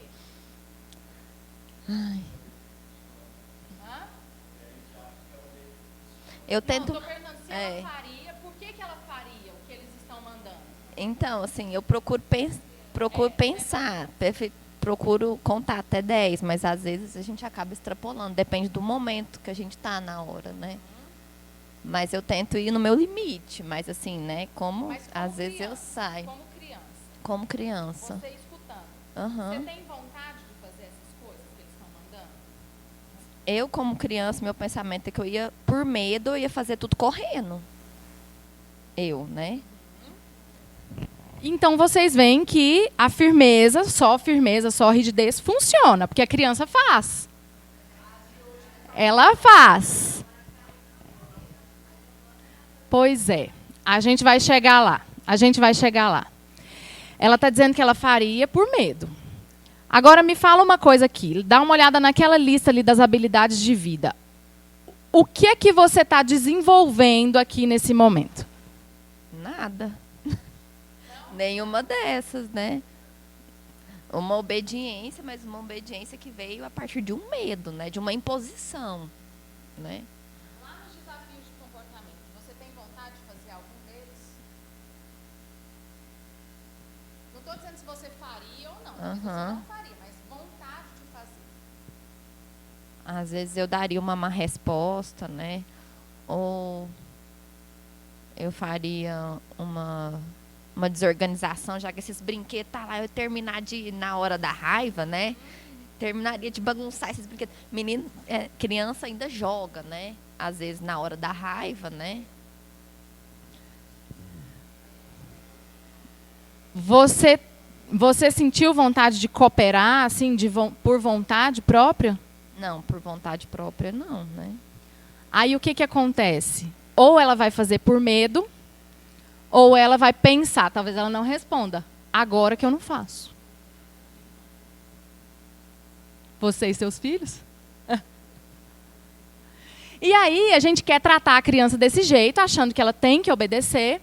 Ai. Hã? Eu tento. Não, tô perguntando se ela faria, por que ela faria o que eles estão mandando? Então, assim, eu procuro pensar, procuro contar até 10, mas às vezes a gente acaba extrapolando, depende do momento que a gente tá na hora, né? Mas eu tento ir no meu limite, mas assim, né, como às vezes eu saio. Como criança. Como criança. Você escutando. Aham. Você tem vontade de fazer essas coisas que eles estão mandando? Eu, como criança, meu pensamento é que eu ia, por medo, eu ia fazer tudo correndo. Eu, né? Então vocês veem que a firmeza, só rigidez funciona, porque a criança faz. Ela faz. Pois é, a gente vai chegar lá. Ela está dizendo que ela faria por medo. Agora me fala uma coisa aqui, dá uma olhada naquela lista ali das habilidades de vida. O que é que você está desenvolvendo aqui nesse momento? Nada. Nenhuma dessas, né? Uma obediência, mas uma obediência que veio a partir de um medo, né? De uma imposição, né? Lá nos desafios de comportamento, você tem vontade de fazer algum deles? Não estou dizendo se você faria ou não. Se você não faria, mas vontade de fazer. Às vezes eu daria uma má resposta, né? Ou eu faria uma desorganização, já que esses brinquedos tá lá, eu terminar na hora da raiva, né? Terminaria de bagunçar esses brinquedos. Menino, criança ainda joga, né? Às vezes na hora da raiva, né? Você sentiu vontade de cooperar, assim, por vontade própria? Não, por vontade própria não, né? Aí o que acontece? Ou ela vai fazer por medo, ou ela vai pensar, talvez ela não responda, agora que eu não faço. Você e seus filhos? E aí a gente quer tratar a criança desse jeito, achando que ela tem que obedecer,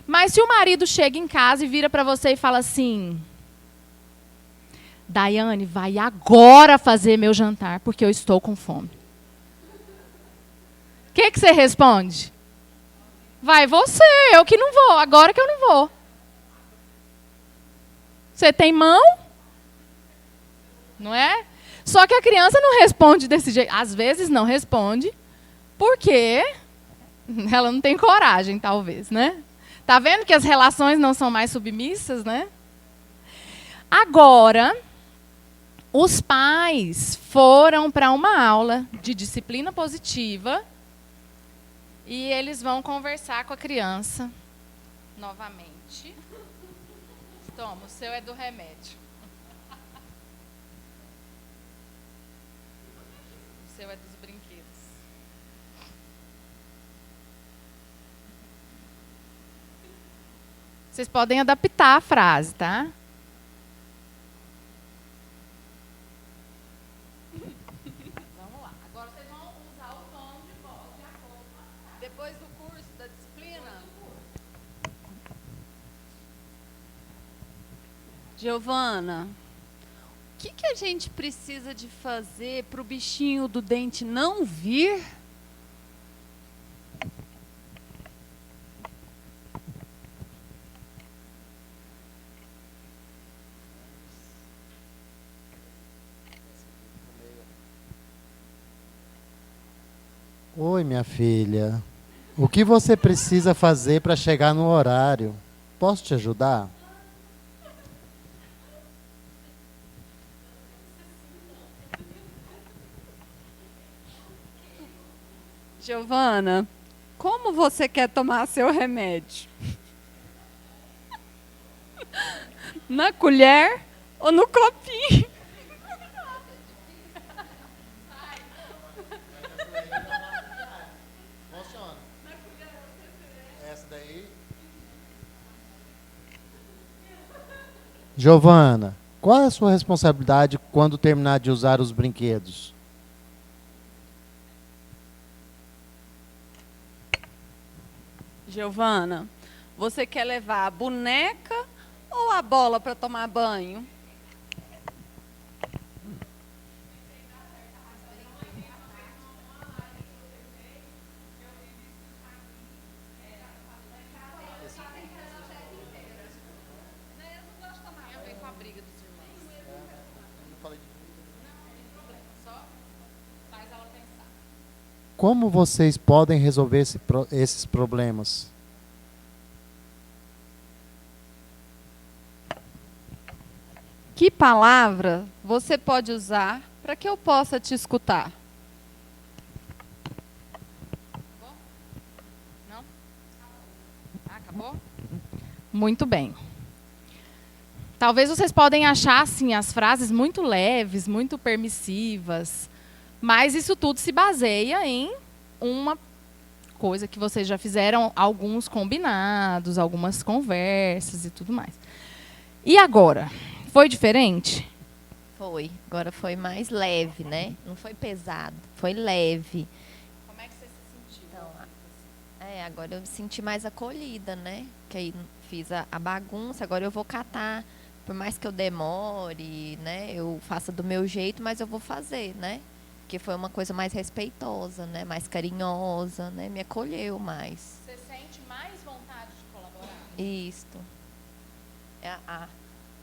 mas se o marido chega em casa e vira para você e fala assim, Daiane, vai agora fazer meu jantar, porque eu estou com fome. O que você responde? Vai você, eu que não vou, agora que eu não vou. Você tem mão? Não é? Só que a criança não responde desse jeito. Às vezes não responde, porque ela não tem coragem, talvez, né? Tá vendo que as relações não são mais submissas, né? Agora, os pais foram para uma aula de disciplina positiva e eles vão conversar com a criança novamente. Toma, o seu é do remédio. O seu é dos brinquedos. Vocês podem adaptar a frase, tá? Vamos lá. Agora vocês vão usar o tom de voz de acordo com a frase. Depois do curso da disciplina. Giovana, o que a gente precisa de fazer para o bichinho do dente não vir? Oi, minha filha. O que você precisa fazer para chegar no horário? Posso te ajudar? Giovana, como você quer tomar seu remédio? Na colher ou no copinho? Giovana, qual é a sua responsabilidade quando terminar de usar os brinquedos? Giovana, você quer levar a boneca ou a bola para tomar banho? Como vocês podem resolver esses problemas? Que palavra você pode usar para que eu possa te escutar? Não? Acabou? Muito bem. Talvez vocês podem achar assim, as frases muito leves, muito permissivas, mas isso tudo se baseia em uma coisa que vocês já fizeram, alguns combinados, algumas conversas e tudo mais. E agora? Foi diferente? Foi. Agora foi mais leve, né? Não foi pesado, foi leve. Como é que você se sentiu? Então, agora eu me senti mais acolhida, né? Que aí fiz a bagunça, agora eu vou catar. Por mais que eu demore, né? Eu faça do meu jeito, mas eu vou fazer, né? Porque foi uma coisa mais respeitosa, né? Mais carinhosa, né? Me acolheu mais. Você sente mais vontade de colaborar? Isto.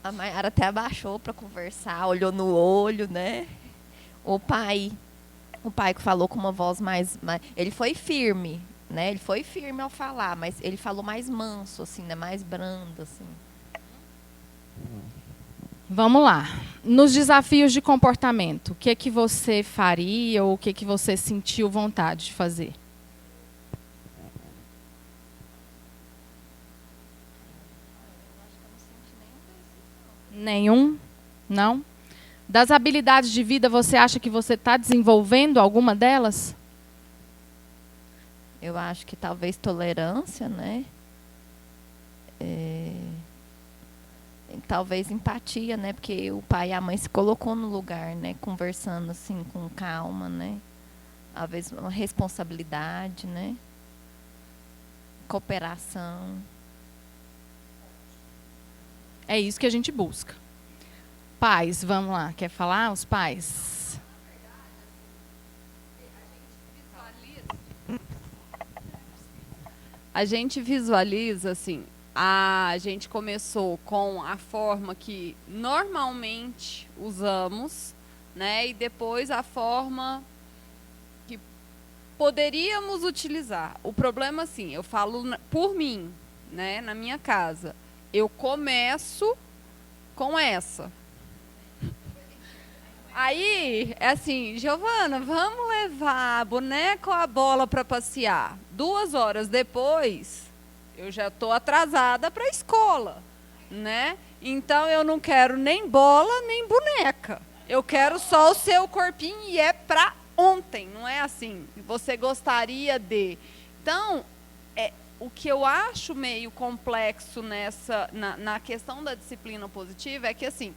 A Mayara até abaixou para conversar, olhou no olho, né? O pai que falou com uma voz mais... Ele foi firme, né? Ele foi firme ao falar, mas ele falou mais manso, assim, né? Mais brando, assim. Vamos lá. Nos desafios de comportamento, o que é que você faria ou o que é que você sentiu vontade de fazer? Nenhum? Não? Das habilidades de vida, você acha que você está desenvolvendo alguma delas? Eu acho que talvez tolerância, né? Talvez empatia, né? Porque o pai e a mãe se colocou no lugar, né? Conversando assim com calma, né? Talvez uma responsabilidade, né? Cooperação. É isso que a gente busca. Pais, vamos lá. Quer falar? Os pais. A gente visualiza, assim, a gente começou com a forma que normalmente usamos, né? E depois a forma que poderíamos utilizar. O problema, assim, eu falo por mim, né? Na minha casa. Eu começo com essa. Aí, é assim, Giovana, vamos levar a boneca ou a bola para passear? 2 horas depois, eu já estou atrasada para a escola, né? Então, eu não quero nem bola, nem boneca. Eu quero só o seu corpinho e é para ontem, não é assim? Você gostaria de... Então, o que eu acho meio complexo na questão da disciplina positiva é que, assim,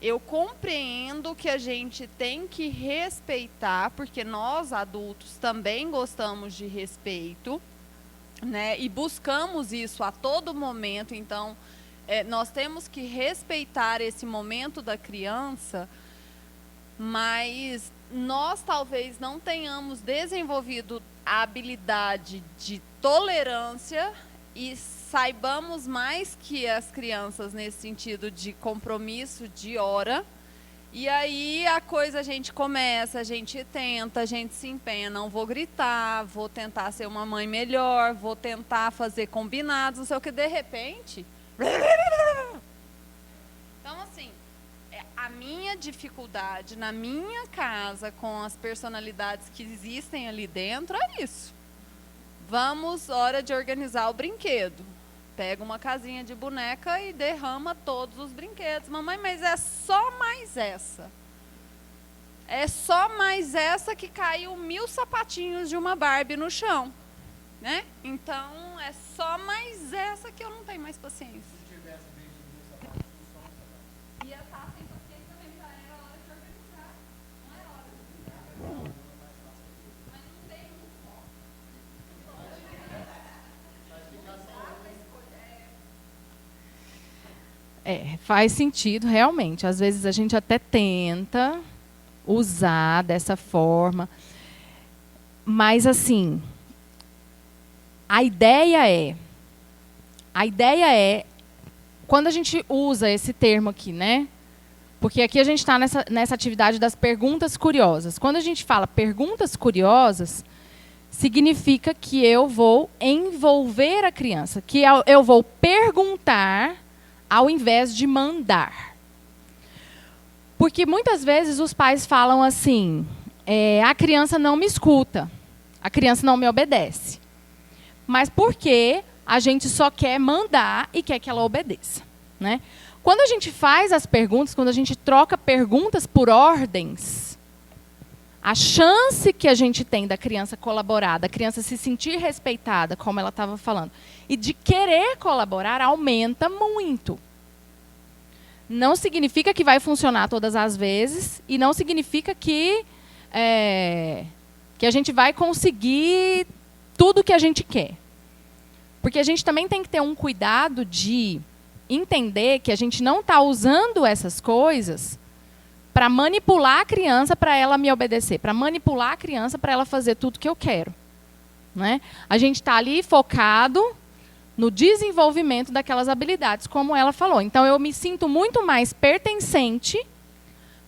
eu compreendo que a gente tem que respeitar, porque nós, adultos, também gostamos de respeito, né? E buscamos isso a todo momento. Então, nós temos que respeitar esse momento da criança, mas nós talvez não tenhamos desenvolvido a habilidade de tolerância e saibamos mais que as crianças nesse sentido de compromisso de hora. E aí a coisa a gente começa, a gente tenta, a gente se empenha, não vou gritar, vou tentar ser uma mãe melhor, vou tentar fazer combinados, não sei o que, de repente... Então, assim, a minha dificuldade na minha casa com as personalidades que existem ali dentro é isso. Vamos, hora de organizar o brinquedo. Pega uma casinha de boneca e derrama todos os brinquedos. Mamãe, mas é só mais essa. É só mais essa que caiu 1000 sapatinhos de uma Barbie no chão. Né? Então, é só mais essa que eu não tenho mais paciência. Se tivesse 1000 sapatinhos, só um sapatinho. Ia estar sem paciência também, já era hora de organizar. Não é hora de organizar. Mas não tem um só. Faz sentido, realmente. Às vezes a gente até tenta usar dessa forma. Mas, assim, a ideia é, quando a gente usa esse termo aqui, né? Porque aqui a gente está nessa atividade das perguntas curiosas. Quando a gente fala perguntas curiosas, significa que eu vou envolver a criança, que eu vou perguntar ao invés de mandar. Porque muitas vezes os pais falam assim, a criança não me escuta, a criança não me obedece. Mas por que a gente só quer mandar e quer que ela obedeça, né? Quando a gente faz as perguntas, quando a gente troca perguntas por ordens, a chance que a gente tem da criança colaborar, da criança se sentir respeitada, como ela estava falando, e de querer colaborar, aumenta muito. Não significa que vai funcionar todas as vezes, e não significa que a gente vai conseguir tudo que a gente quer. Porque a gente também tem que ter um cuidado de entender que a gente não está usando essas coisas para manipular a criança para ela me obedecer, para manipular a criança para ela fazer tudo que eu quero, né? A gente está ali focado no desenvolvimento daquelas habilidades, como ela falou. Então, eu me sinto muito mais pertencente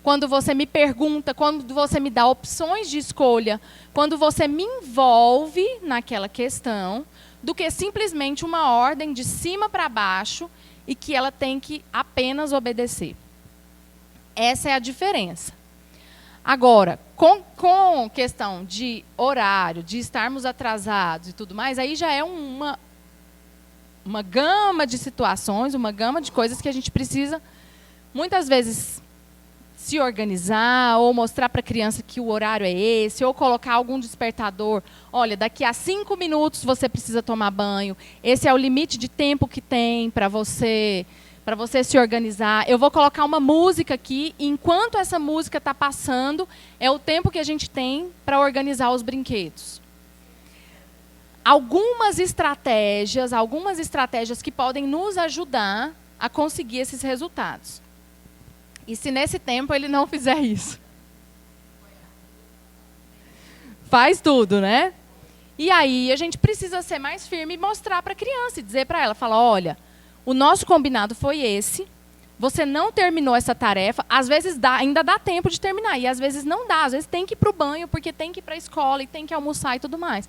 quando você me pergunta, quando você me dá opções de escolha, quando você me envolve naquela questão, do que simplesmente uma ordem de cima para baixo e que ela tem que apenas obedecer. Essa é a diferença. Agora, com questão de horário, de estarmos atrasados e tudo mais, aí já é uma gama de situações, uma gama de coisas que a gente precisa, muitas vezes, se organizar, ou mostrar para a criança que o horário é esse, ou colocar algum despertador. Olha, daqui a 5 minutos você precisa tomar banho. Esse é o limite de tempo que tem para você se organizar. Eu vou colocar uma música aqui, e enquanto essa música está passando, é o tempo que a gente tem para organizar os brinquedos. Algumas estratégias que podem nos ajudar a conseguir esses resultados. E se nesse tempo ele não fizer isso? Faz tudo, né? E aí a gente precisa ser mais firme e mostrar para a criança, e dizer para ela, falar, olha, o nosso combinado foi esse, você não terminou essa tarefa, às vezes ainda dá tempo de terminar, e às vezes não dá, às vezes tem que ir para o banho, porque tem que ir para a escola, e tem que almoçar e tudo mais.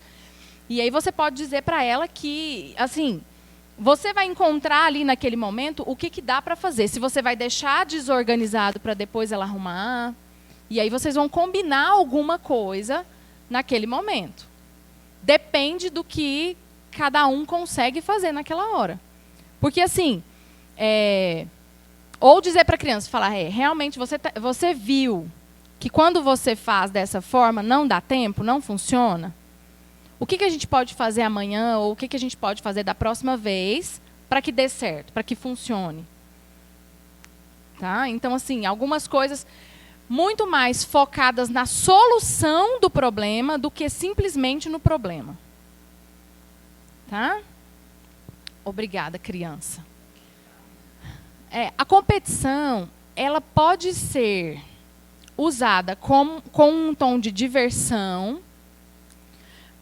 E aí você pode dizer para ela que, assim, você vai encontrar ali naquele momento o que dá para fazer. Se você vai deixar desorganizado para depois ela arrumar. E aí vocês vão combinar alguma coisa naquele momento. Depende do que cada um consegue fazer naquela hora. Porque, assim, ou dizer para a criança, falar, realmente você viu que quando você faz dessa forma não dá tempo, não funciona? O que a gente pode fazer amanhã, ou o que a gente pode fazer da próxima vez para que dê certo, para que funcione? Tá? Então, assim, algumas coisas muito mais focadas na solução do problema do que simplesmente no problema. Tá? Obrigada, criança. A competição, ela pode ser usada com um tom de diversão,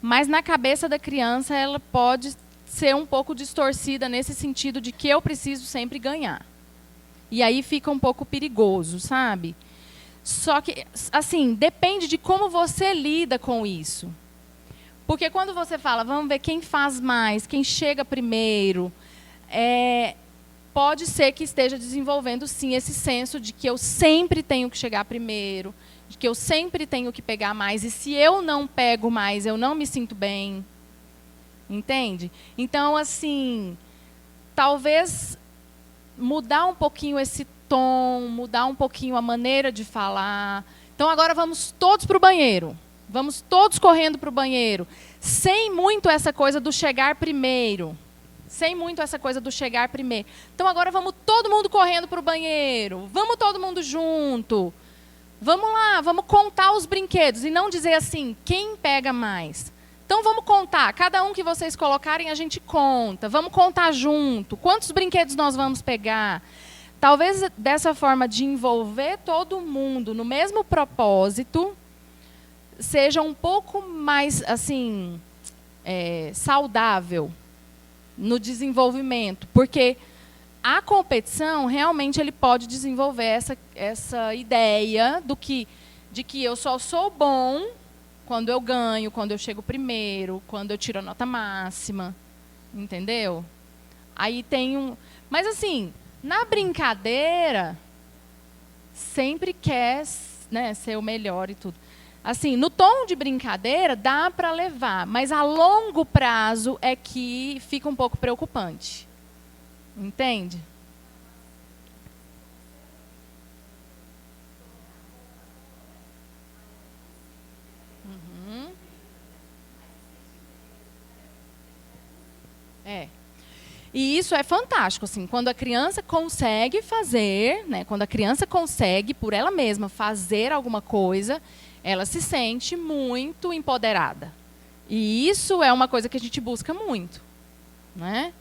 mas na cabeça da criança ela pode ser um pouco distorcida nesse sentido de que eu preciso sempre ganhar. E aí fica um pouco perigoso, sabe? Só que, assim, depende de como você lida com isso. Porque quando você fala, vamos ver quem faz mais, quem chega primeiro, pode ser que esteja desenvolvendo, sim, esse senso de que eu sempre tenho que chegar primeiro, de que eu sempre tenho que pegar mais, e se eu não pego mais, eu não me sinto bem. Entende? Então, assim, talvez mudar um pouquinho esse tom, mudar um pouquinho a maneira de falar. Então, agora vamos todos para o banheiro. Vamos todos correndo para o banheiro. Sem muito essa coisa do chegar primeiro. Sem muito essa coisa do chegar primeiro. Então, agora vamos todo mundo correndo para o banheiro. Vamos todo mundo junto. Vamos lá, vamos contar os brinquedos. E não dizer assim, quem pega mais? Então, vamos contar. Cada um que vocês colocarem, a gente conta. Vamos contar junto. Quantos brinquedos nós vamos pegar? talvez dessa forma de envolver todo mundo no mesmo propósito seja um pouco mais assim saudável no desenvolvimento, porque a competição realmente ele pode desenvolver essa ideia de que eu só sou bom quando eu ganho, quando eu chego primeiro, quando eu tiro a nota máxima, entendeu? Aí tem mas assim, na brincadeira sempre quer, né, ser o melhor e tudo. Assim, no tom de brincadeira dá para levar, mas a longo prazo é que fica um pouco preocupante. Entende? Uhum. E isso é fantástico, assim, quando a criança consegue fazer, né, quando a criança consegue, por ela mesma, fazer alguma coisa, ela se sente muito empoderada. E isso é uma coisa que a gente busca muito, né?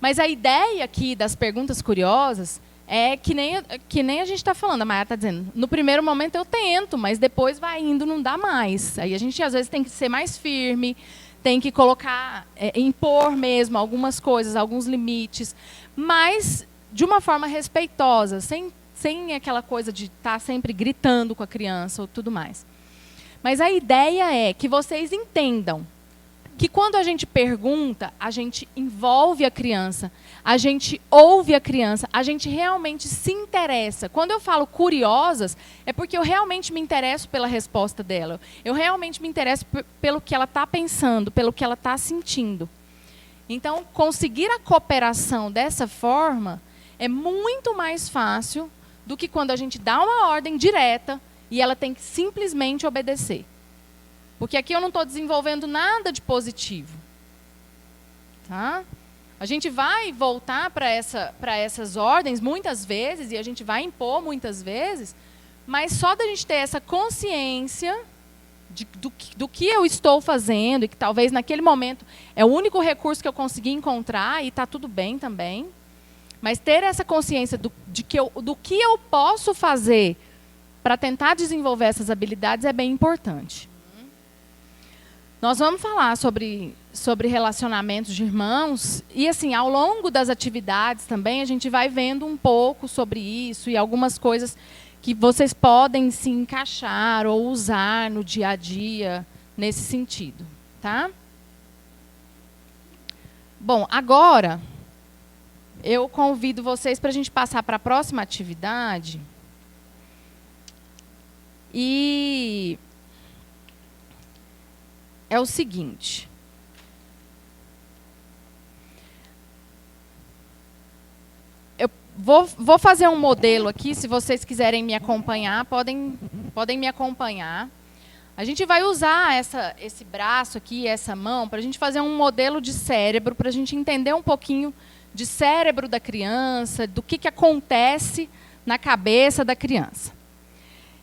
Mas a ideia aqui das perguntas curiosas é que nem a gente está falando, a Maia está dizendo, no primeiro momento eu tento, mas depois vai indo, não dá mais. Aí a gente, às vezes, tem que ser mais firme, tem que colocar, impor mesmo algumas coisas, alguns limites, mas de uma forma respeitosa, sem aquela coisa de estar sempre gritando com a criança ou tudo mais. Mas a ideia é que vocês entendam que quando a gente pergunta, a gente envolve a criança, a gente ouve a criança, a gente realmente se interessa. Quando eu falo curiosas, é porque eu realmente me interesso pela resposta dela. Eu realmente me interesso pelo que ela está pensando, pelo que ela está sentindo. Então, conseguir a cooperação dessa forma é muito mais fácil do que quando a gente dá uma ordem direta e ela tem que simplesmente obedecer. Porque aqui eu não estou desenvolvendo nada de positivo. Tá? A gente vai voltar para essas ordens muitas vezes, e a gente vai impor muitas vezes, mas só da gente ter essa consciência do que eu estou fazendo, e que talvez naquele momento é o único recurso que eu consegui encontrar, e está tudo bem também, mas ter essa consciência do que eu posso fazer para tentar desenvolver essas habilidades é bem importante. Nós vamos falar sobre relacionamentos de irmãos e, assim, ao longo das atividades também, a gente vai vendo um pouco sobre isso e algumas coisas que vocês podem se encaixar ou usar no dia a dia nesse sentido, tá? Bom, agora eu convido vocês para a gente passar para a próxima atividade e é o seguinte. Eu vou fazer um modelo aqui, se vocês quiserem me acompanhar, podem me acompanhar. A gente vai usar esse braço aqui, essa mão, para a gente fazer um modelo de cérebro, para a gente entender um pouquinho de cérebro da criança, do que acontece na cabeça da criança.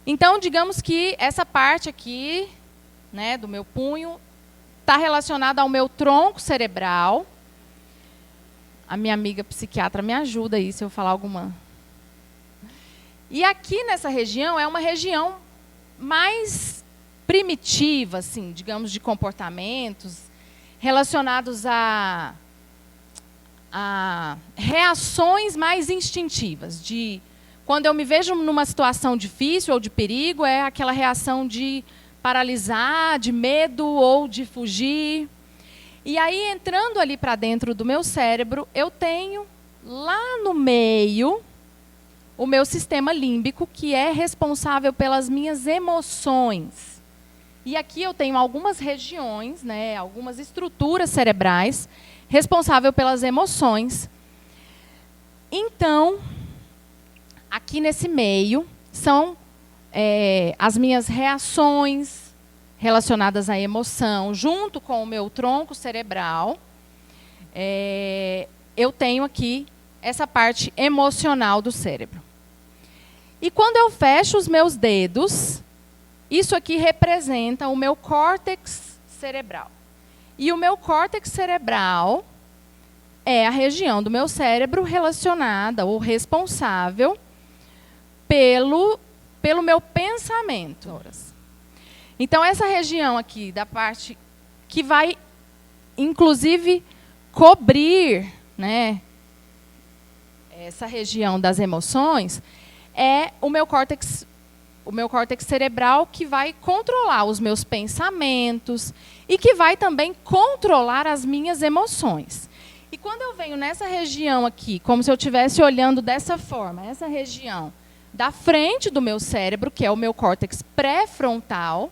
Então, digamos que essa parte aqui, né, do meu punho, está relacionada ao meu tronco cerebral. A minha amiga psiquiatra me ajuda aí se eu falar alguma. E aqui nessa região é uma região mais primitiva, assim, digamos, de comportamentos relacionados a reações mais instintivas. Quando eu me vejo numa situação difícil ou de perigo, é aquela reação de paralisar, de medo ou de fugir. E aí, entrando ali para dentro do meu cérebro, eu tenho lá no meio o meu sistema límbico, que é responsável pelas minhas emoções. E aqui eu tenho algumas regiões, né, algumas estruturas cerebrais responsáveis pelas emoções. Então, aqui nesse meio são as minhas reações relacionadas à emoção, junto com o meu tronco cerebral, eu tenho aqui essa parte emocional do cérebro. E quando eu fecho os meus dedos, isso aqui representa o meu córtex cerebral. E o meu córtex cerebral é a região do meu cérebro relacionada ou responsável pelo meu pensamento. Então, essa região aqui, da parte que vai, inclusive, cobrir, né, essa região das emoções, é o meu córtex cerebral, que vai controlar os meus pensamentos e que vai também controlar as minhas emoções. E quando eu venho nessa região aqui, como se eu estivesse olhando dessa forma, essa região da frente do meu cérebro, que é o meu córtex pré-frontal,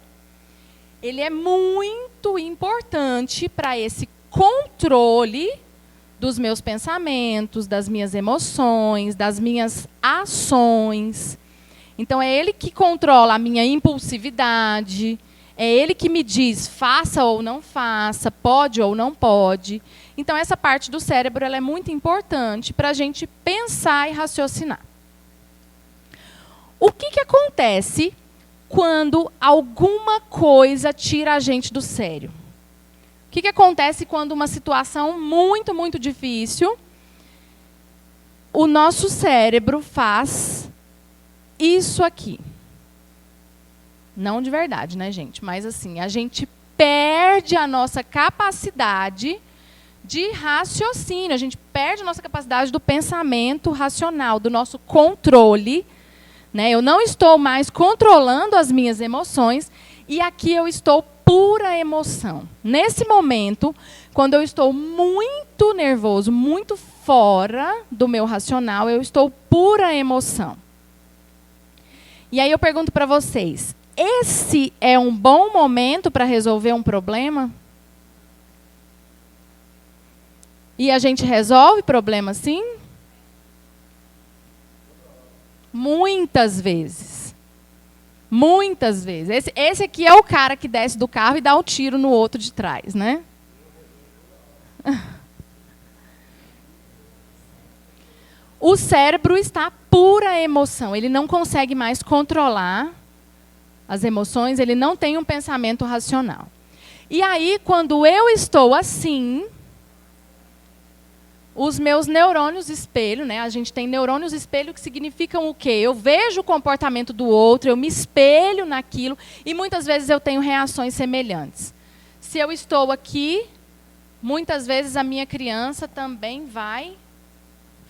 ele é muito importante para esse controle dos meus pensamentos, das minhas emoções, das minhas ações. Então, é ele que controla a minha impulsividade, é ele que me diz faça ou não faça, pode ou não pode. Então, essa parte do cérebro ela é muito importante para a gente pensar e raciocinar. O que acontece quando alguma coisa tira a gente do sério? O que acontece quando uma situação muito, muito difícil, o nosso cérebro faz isso aqui? Não de verdade, né, gente? Mas assim, a gente perde a nossa capacidade de raciocínio, a gente perde a nossa capacidade do pensamento racional, do nosso controle, né? Eu não estou mais controlando as minhas emoções e aqui eu estou pura emoção. Nesse momento, quando eu estou muito nervoso, muito fora do meu racional, eu estou pura emoção. E aí eu pergunto para vocês, esse é um bom momento para resolver um problema? E a gente resolve problema assim? Muitas vezes. Muitas vezes. Esse aqui é o cara que desce do carro e dá um tiro no outro de trás, né? O cérebro está pura emoção. Ele não consegue mais controlar as emoções, ele não tem um pensamento racional. E aí, quando eu estou assim, os meus neurônios espelho, né? A gente tem neurônios espelho que significam o quê? Eu vejo o comportamento do outro, eu me espelho naquilo e muitas vezes eu tenho reações semelhantes. Se eu estou aqui, muitas vezes a minha criança também vai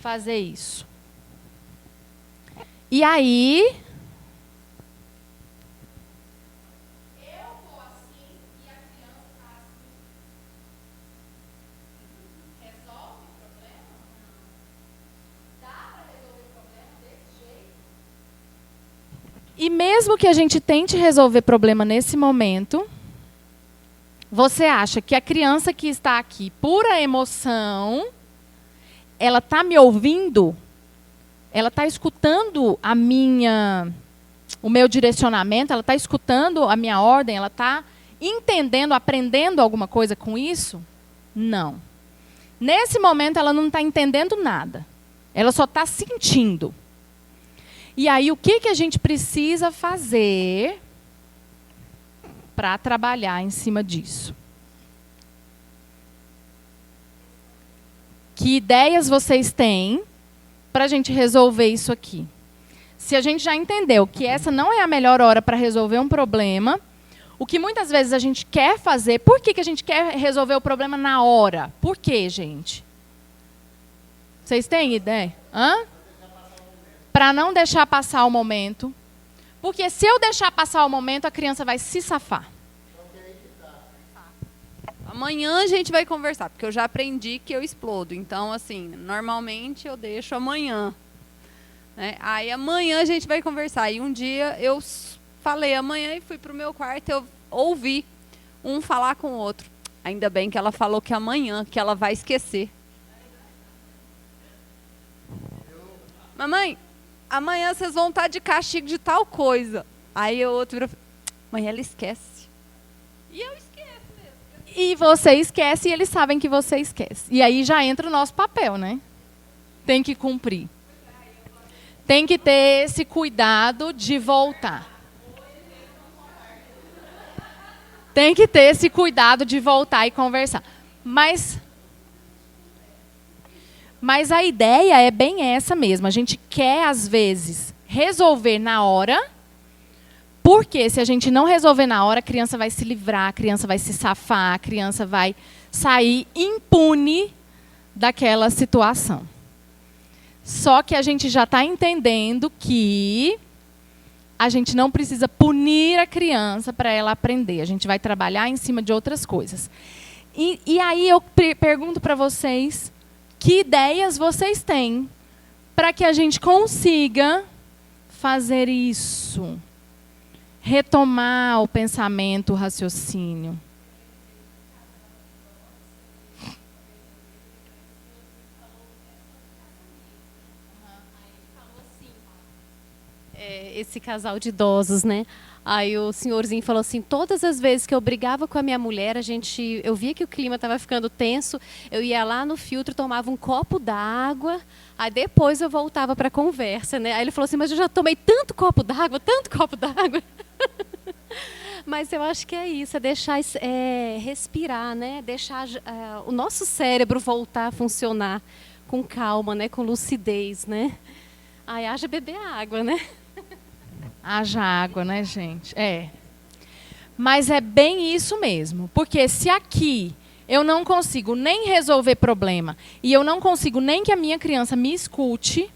fazer isso. E aí e mesmo que a gente tente resolver problema nesse momento, você acha que a criança que está aqui, pura emoção, ela está me ouvindo? Ela está escutando o meu direcionamento? Ela está escutando a minha ordem? Ela está entendendo, aprendendo alguma coisa com isso? Não. Nesse momento, ela não está entendendo nada. Ela só está sentindo. E aí, o que a gente precisa fazer para trabalhar em cima disso? Que ideias vocês têm para a gente resolver isso aqui? Se a gente já entendeu que essa não é a melhor hora para resolver um problema, o que muitas vezes a gente quer fazer, por que a gente quer resolver o problema na hora? Por quê, gente? Vocês têm ideia? Para não deixar passar o momento. Porque se eu deixar passar o momento, a criança vai se safar. Amanhã a gente vai conversar, porque eu já aprendi que eu explodo. Então, assim, normalmente eu deixo amanhã. Né? Aí amanhã a gente vai conversar. E um dia eu falei amanhã e fui para o meu quarto, eu ouvi um falar com o outro. Ainda bem que ela falou que amanhã, que ela vai esquecer. Mamãe, amanhã vocês vão estar de castigo de tal coisa. Aí o outro virou, mãe, ela esquece. E eu esqueço mesmo. E você esquece e eles sabem que você esquece. E aí já entra o nosso papel, né? Tem que cumprir. Tem que ter esse cuidado de voltar. Tem que ter esse cuidado de voltar e conversar. Mas Mas a ideia é bem essa mesmo. A gente quer, às vezes, resolver na hora, porque se a gente não resolver na hora, a criança vai se livrar, a criança vai se safar, a criança vai sair impune daquela situação. Só que a gente já está entendendo que a gente não precisa punir a criança para ela aprender. A gente vai trabalhar em cima de outras coisas. E aí eu pergunto para vocês, que ideias vocês têm para que a gente consiga fazer isso? Retomar o pensamento, o raciocínio. Esse casal de idosos, né? Aí o senhorzinho falou assim, todas as vezes que eu brigava com a minha mulher, eu via que o clima estava ficando tenso, eu ia lá no filtro, tomava um copo d'água, aí depois eu voltava para a conversa, né? Aí ele falou assim, mas eu já tomei tanto copo d'água, Mas eu acho que é isso, é deixar respirar, né? Deixar o nosso cérebro voltar a funcionar com calma, né? Com lucidez, né? Aí haja beber água, né? Haja água, né, gente? Mas é bem isso mesmo. Porque se aqui eu não consigo nem resolver problema e eu não consigo nem que a minha criança me escute,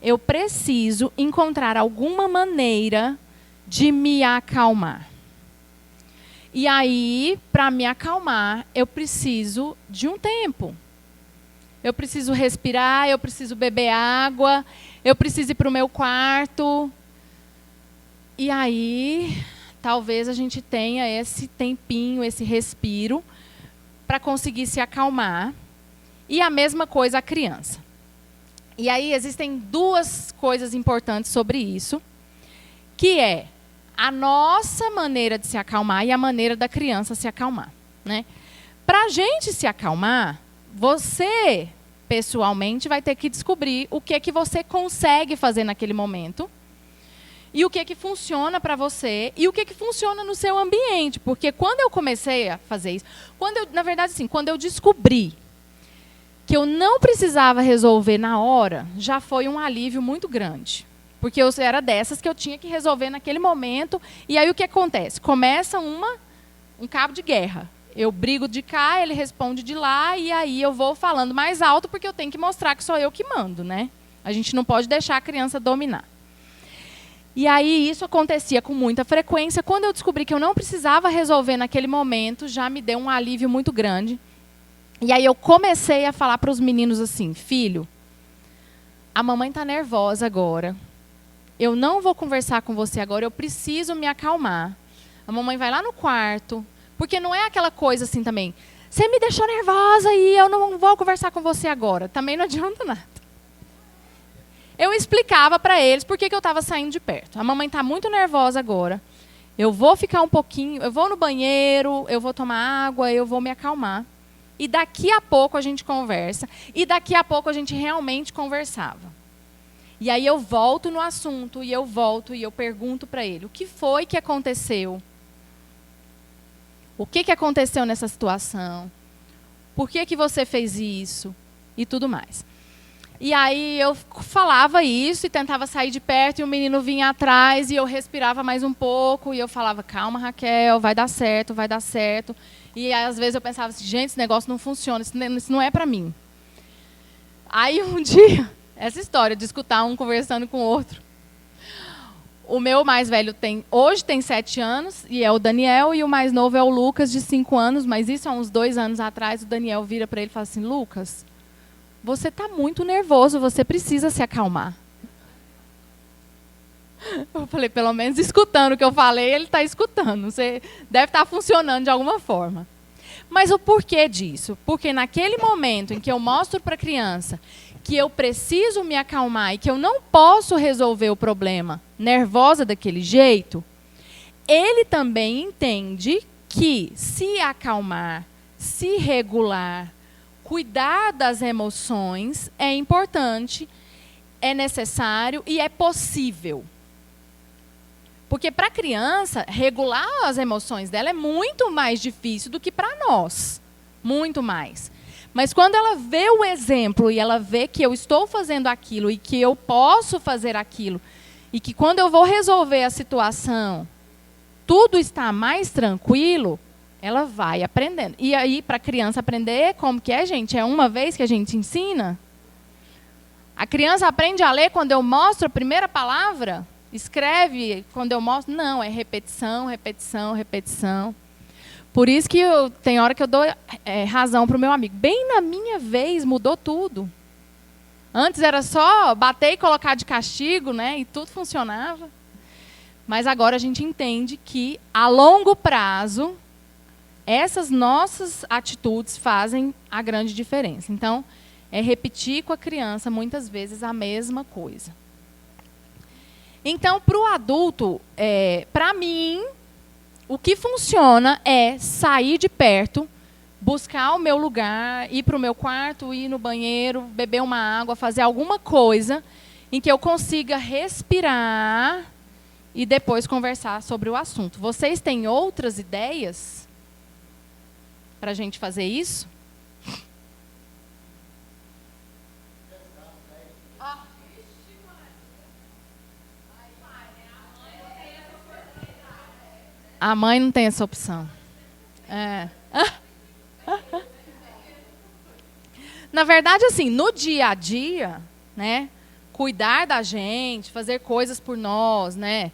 eu preciso encontrar alguma maneira de me acalmar. E aí, para me acalmar, eu preciso de um tempo. Eu preciso respirar, eu preciso beber água, eu preciso ir para o meu quarto. E aí, talvez a gente tenha esse tempinho, esse respiro, para conseguir se acalmar. E a mesma coisa a criança. E aí existem duas coisas importantes sobre isso, que é a nossa maneira de se acalmar e a maneira da criança se acalmar, né? Para a gente se acalmar, você, pessoalmente, vai ter que descobrir o que você consegue fazer naquele momento e o que funciona para você e o que funciona no seu ambiente. Porque quando eu comecei a fazer isso, na verdade, assim, quando eu descobri que eu não precisava resolver na hora, já foi um alívio muito grande. Porque eu era dessas que eu tinha que resolver naquele momento. E aí o que acontece? Começa um cabo de guerra. Eu brigo de cá, ele responde de lá, e aí eu vou falando mais alto porque eu tenho que mostrar que sou eu que mando, né? A gente não pode deixar a criança dominar. E aí isso acontecia com muita frequência. Quando eu descobri que eu não precisava resolver naquele momento, já me deu um alívio muito grande. E aí eu comecei a falar para os meninos assim, filho, a mamãe está nervosa agora. Eu não vou conversar com você agora, eu preciso me acalmar. A mamãe vai lá no quarto, porque não é aquela coisa assim também, você me deixou nervosa e eu não vou conversar com você agora. Também não adianta nada. Eu explicava para eles por que eu estava saindo de perto. A mamãe está muito nervosa agora, eu vou ficar um pouquinho, eu vou no banheiro, eu vou tomar água, eu vou me acalmar. E daqui a pouco a gente conversa, e daqui a pouco a gente realmente conversava. E aí eu volto no assunto, e eu pergunto para ele, o que foi que aconteceu? O que aconteceu nessa situação? Por que você fez isso? E tudo mais. E aí eu falava isso e tentava sair de perto, e o menino vinha atrás, e eu respirava mais um pouco, e eu falava, calma, Raquel, vai dar certo, vai dar certo. E aí, às vezes eu pensava assim, gente, esse negócio não funciona, isso não é para mim. Aí um dia, essa história de escutar um conversando com o outro. O meu mais velho hoje tem 7 anos, e é o Daniel, e o mais novo é o Lucas, de 5 anos, mas isso há uns 2 anos atrás, o Daniel vira para ele e fala assim, Lucas, você está muito nervoso, você precisa se acalmar. Eu falei, pelo menos escutando o que eu falei, ele está escutando. Você deve estar funcionando de alguma forma. Mas o porquê disso? Porque naquele momento em que eu mostro para a criança que eu preciso me acalmar e que eu não posso resolver o problema nervosa daquele jeito, ele também entende que se acalmar, se regular, cuidar das emoções é importante, é necessário e é possível. Porque para a criança, regular as emoções dela é muito mais difícil do que para nós. Muito mais. Mas quando ela vê o exemplo e ela vê que eu estou fazendo aquilo e que eu posso fazer aquilo, e que quando eu vou resolver a situação, tudo está mais tranquilo, ela vai aprendendo. E aí, para a criança aprender, como que é, gente? É uma vez que a gente ensina? A criança aprende a ler quando eu mostro a primeira palavra? Escreve quando eu mostro? Não, é repetição, repetição, repetição. Por isso que tem hora que eu dou razão para o meu amigo. Bem na minha vez, mudou tudo. Antes era só bater e colocar de castigo, né? E tudo funcionava. Mas agora a gente entende que, a longo prazo, essas nossas atitudes fazem a grande diferença. Então, é repetir com a criança, muitas vezes, a mesma coisa. Então, para o adulto, para mim, o que funciona é sair de perto, buscar o meu lugar, ir para o meu quarto, ir no banheiro, beber uma água, fazer alguma coisa em que eu consiga respirar e depois conversar sobre o assunto. Vocês têm outras ideias para a gente fazer isso? A mãe não tem essa opção. Na verdade, assim, no dia a dia, né, cuidar da gente, fazer coisas por nós, né,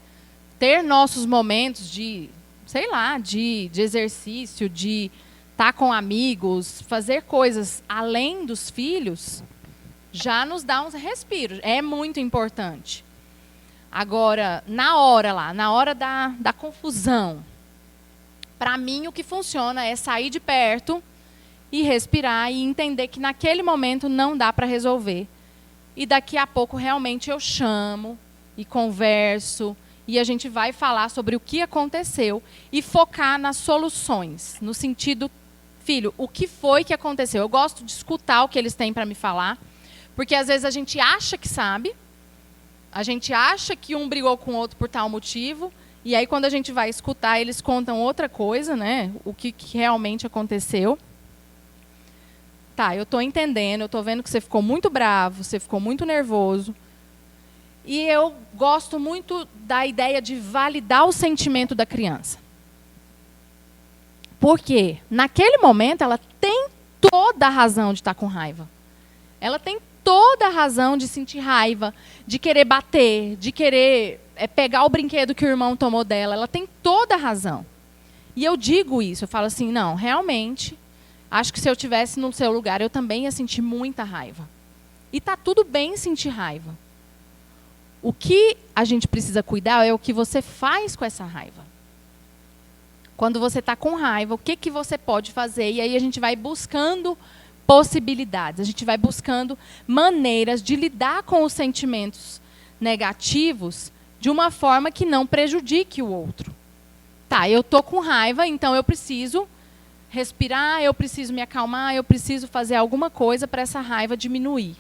ter nossos momentos de, sei lá, de exercício, de estar com amigos, fazer coisas além dos filhos, já nos dá uns respiros. É muito importante. Agora, na hora da confusão, para mim o que funciona é sair de perto e respirar e entender que naquele momento não dá para resolver. E daqui a pouco realmente eu chamo e converso e a gente vai falar sobre o que aconteceu e focar nas soluções, no sentido, filho, o que foi que aconteceu? Eu gosto de escutar o que eles têm para me falar, porque às vezes a gente acha que sabe, a gente acha que um brigou com o outro por tal motivo, e aí quando a gente vai escutar, eles contam outra coisa, né? O que realmente aconteceu. Tá, eu estou entendendo, eu estou vendo que você ficou muito bravo, você ficou muito nervoso. E eu gosto muito da ideia de validar o sentimento da criança. Porque naquele momento ela tem toda a razão de estar com raiva. Ela tem toda a razão de sentir raiva, de querer bater, de querer pegar o brinquedo que o irmão tomou dela. Ela tem toda a razão. E eu digo isso, eu falo assim, não, realmente, acho que se eu estivesse no seu lugar, eu também ia sentir muita raiva. E está tudo bem sentir raiva. O que a gente precisa cuidar é o que você faz com essa raiva. Quando você está com raiva, o que você pode fazer? E aí a gente vai buscando possibilidades, a gente vai buscando maneiras de lidar com os sentimentos negativos de uma forma que não prejudique o outro. Tá, eu estou com raiva, então eu preciso respirar, eu preciso me acalmar, eu preciso fazer alguma coisa para essa raiva diminuir.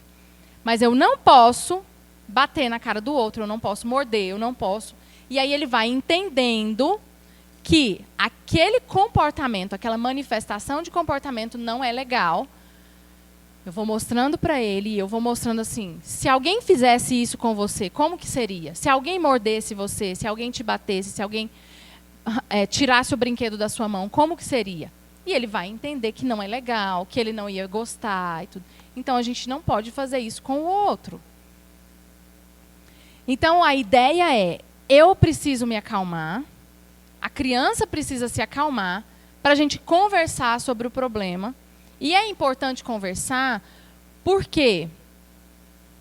Mas eu não posso bater na cara do outro, eu não posso morder, eu não posso. E aí ele vai entendendo que aquele comportamento, aquela manifestação de comportamento não é legal. Eu vou mostrando para ele, eu vou mostrando assim, se alguém fizesse isso com você, como que seria? Se alguém mordesse você, se alguém te batesse, se alguém tirasse o brinquedo da sua mão, como que seria? E ele vai entender que não é legal, que ele não ia gostar e tudo. Então a gente não pode fazer isso com o outro. Então a ideia é, eu preciso me acalmar, a criança precisa se acalmar para a gente conversar sobre o problema. E é importante conversar porque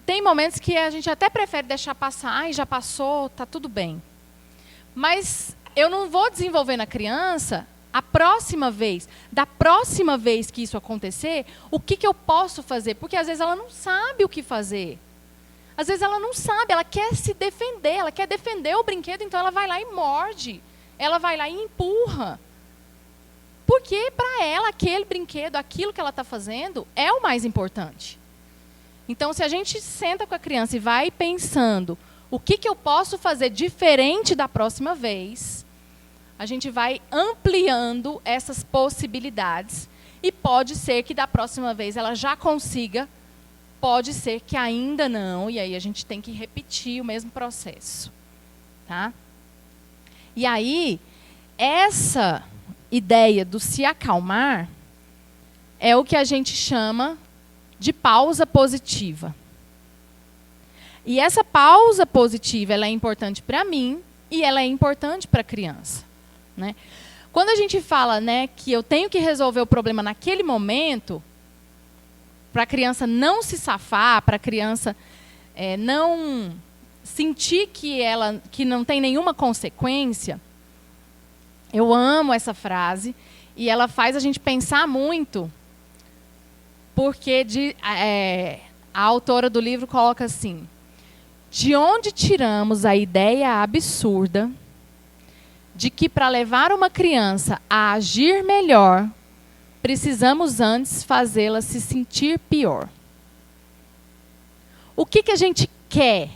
tem momentos que a gente até prefere deixar passar, ai, já passou, está tudo bem. Mas eu não vou desenvolver na criança a próxima vez, da próxima vez que isso acontecer, o que eu posso fazer? Porque às vezes ela não sabe o que fazer. Às vezes ela não sabe, ela quer se defender, ela quer defender o brinquedo, então ela vai lá e morde. Ela vai lá e empurra. Porque para ela aquele brinquedo, aquilo que ela está fazendo, é o mais importante. Então, se a gente senta com a criança e vai pensando o que eu posso fazer diferente da próxima vez, a gente vai ampliando essas possibilidades E pode ser que da próxima vez ela já consiga, pode ser que ainda não, e aí a gente tem que repetir o mesmo processo. Tá? E aí, essa ideia do se acalmar é o que a gente chama de pausa positiva. E essa pausa positiva ela é importante para mim e ela é importante para a criança. Né? Quando a gente fala, né, que eu tenho que resolver o problema naquele momento, para a criança não se safar, para a criança não sentir que não tem nenhuma consequência, eu amo essa frase e ela faz a gente pensar muito, porque a autora do livro coloca assim: de onde tiramos a ideia absurda de que para levar uma criança a agir melhor, precisamos antes fazê-la se sentir pior? O que a gente quer?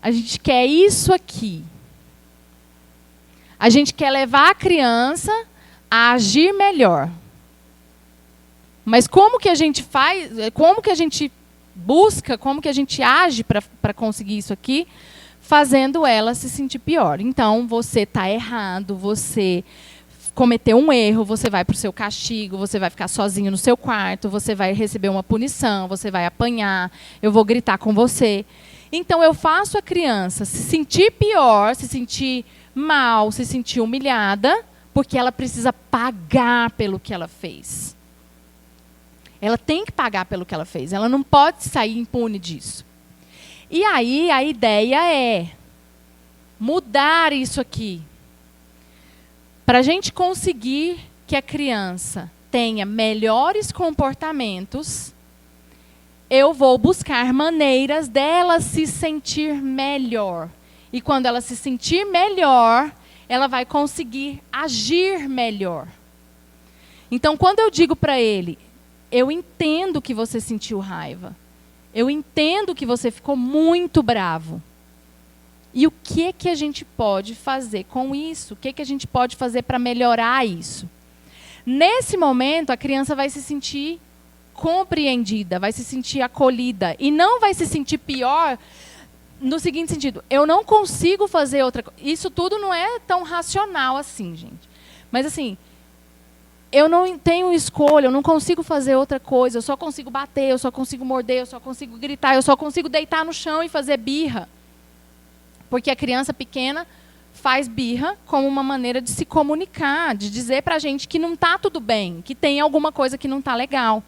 A gente quer isso aqui. A gente quer levar a criança a agir melhor. Mas como que a gente faz, como que a gente busca, como que a gente age para conseguir isso aqui? Fazendo ela se sentir pior. Então, você está errado, você cometeu um erro, você vai para o seu castigo, você vai ficar sozinho no seu quarto, você vai receber uma punição, você vai apanhar, eu vou gritar com você. Então, eu faço a criança se sentir pior, se sentir mal, se sentir humilhada, porque ela precisa pagar pelo que ela fez. Ela tem que pagar pelo que ela fez, ela não pode sair impune disso. E aí a ideia é mudar isso aqui. Para a gente conseguir que a criança tenha melhores comportamentos, eu vou buscar maneiras dela se sentir melhor. E quando ela se sentir melhor, ela vai conseguir agir melhor. Então, quando eu digo para ele, eu entendo que você sentiu raiva. Eu entendo que você ficou muito bravo. E o que a gente pode fazer com isso? O que a gente pode fazer para melhorar isso? Nesse momento, a criança vai se sentir compreendida, vai se sentir acolhida. E não vai se sentir pior no seguinte sentido: eu não consigo fazer outra coisa. Isso tudo não é tão racional assim, gente. Mas assim, eu não tenho escolha, eu não consigo fazer outra coisa, eu só consigo bater, eu só consigo morder, eu só consigo gritar, eu só consigo deitar no chão e fazer birra. Porque a criança pequena faz birra como uma maneira de se comunicar, de dizer para a gente que não está tudo bem, que tem alguma coisa que não está legal.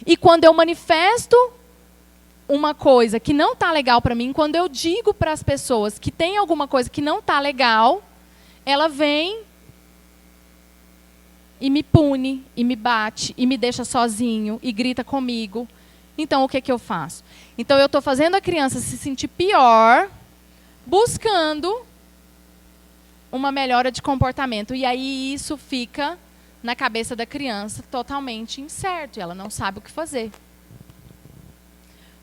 E quando eu manifesto uma coisa que não está legal para mim, quando eu digo para as pessoas que tem alguma coisa que não está legal, ela vem e me pune, e me bate, e me deixa sozinho, e grita comigo. Então, o que eu faço? Então, eu estou fazendo a criança se sentir pior, buscando uma melhora de comportamento. E aí, isso fica na cabeça da criança totalmente incerto, e ela não sabe o que fazer.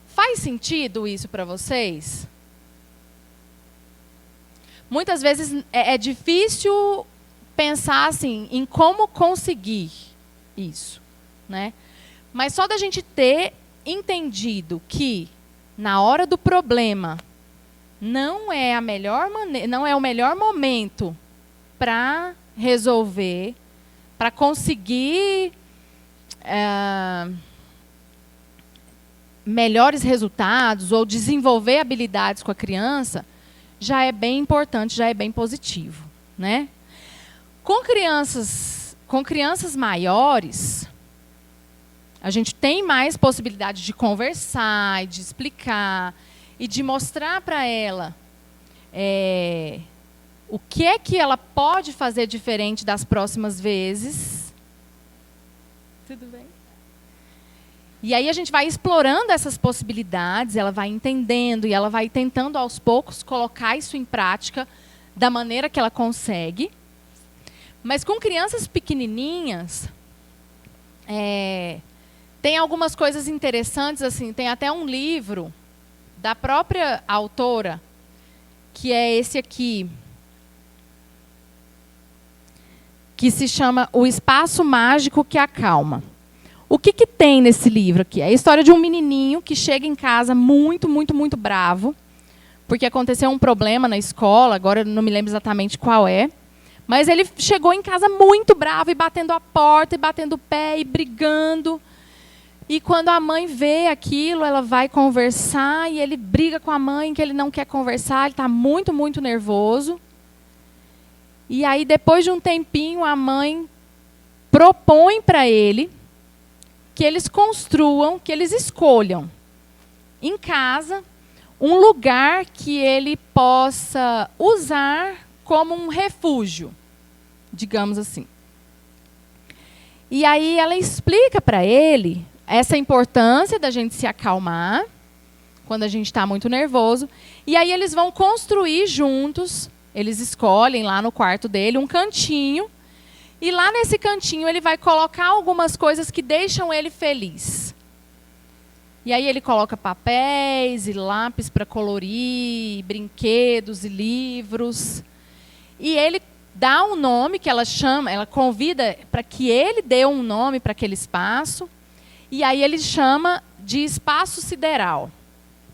Faz sentido isso para vocês? Muitas vezes é difícil pensar assim em como conseguir isso, né? Mas só da gente ter entendido que na hora do problema não é a melhor maneira, não é o melhor momento para resolver, para conseguir melhores resultados ou desenvolver habilidades com a criança, já é bem importante, já é bem positivo, né? Com crianças maiores, a gente tem mais possibilidade de conversar, de explicar e de mostrar para ela o que é que ela pode fazer diferente das próximas vezes. Tudo bem? E aí a gente vai explorando essas possibilidades, ela vai entendendo e ela vai tentando aos poucos colocar isso em prática da maneira que ela consegue. Mas com crianças pequenininhas, tem algumas coisas interessantes, assim, tem até um livro da própria autora, que é esse aqui. que se chama O Espaço Mágico que Acalma. O que tem nesse livro aqui? É a história de um menininho que chega em casa muito, muito, muito bravo, porque aconteceu um problema na escola, agora eu não me lembro exatamente qual é, mas ele chegou em casa muito bravo, e batendo a porta, e batendo o pé, e brigando. E quando a mãe vê aquilo, ela vai conversar, e ele briga com a mãe, que ele não quer conversar, ele está muito, muito nervoso. E aí, depois de um tempinho, a mãe propõe para ele que eles construam, que eles escolham em casa um lugar que ele possa usar como um refúgio, digamos assim. E aí ela explica para ele essa importância da gente se acalmar quando a gente está muito nervoso. E aí eles vão construir juntos, eles escolhem lá no quarto dele um cantinho. E lá nesse cantinho ele vai colocar algumas coisas que deixam ele feliz. E aí ele coloca papéis e lápis para colorir, brinquedos e livros. E ele dá um nome que ela chama, ela convida para que ele dê um nome para aquele espaço. E aí ele chama de espaço sideral.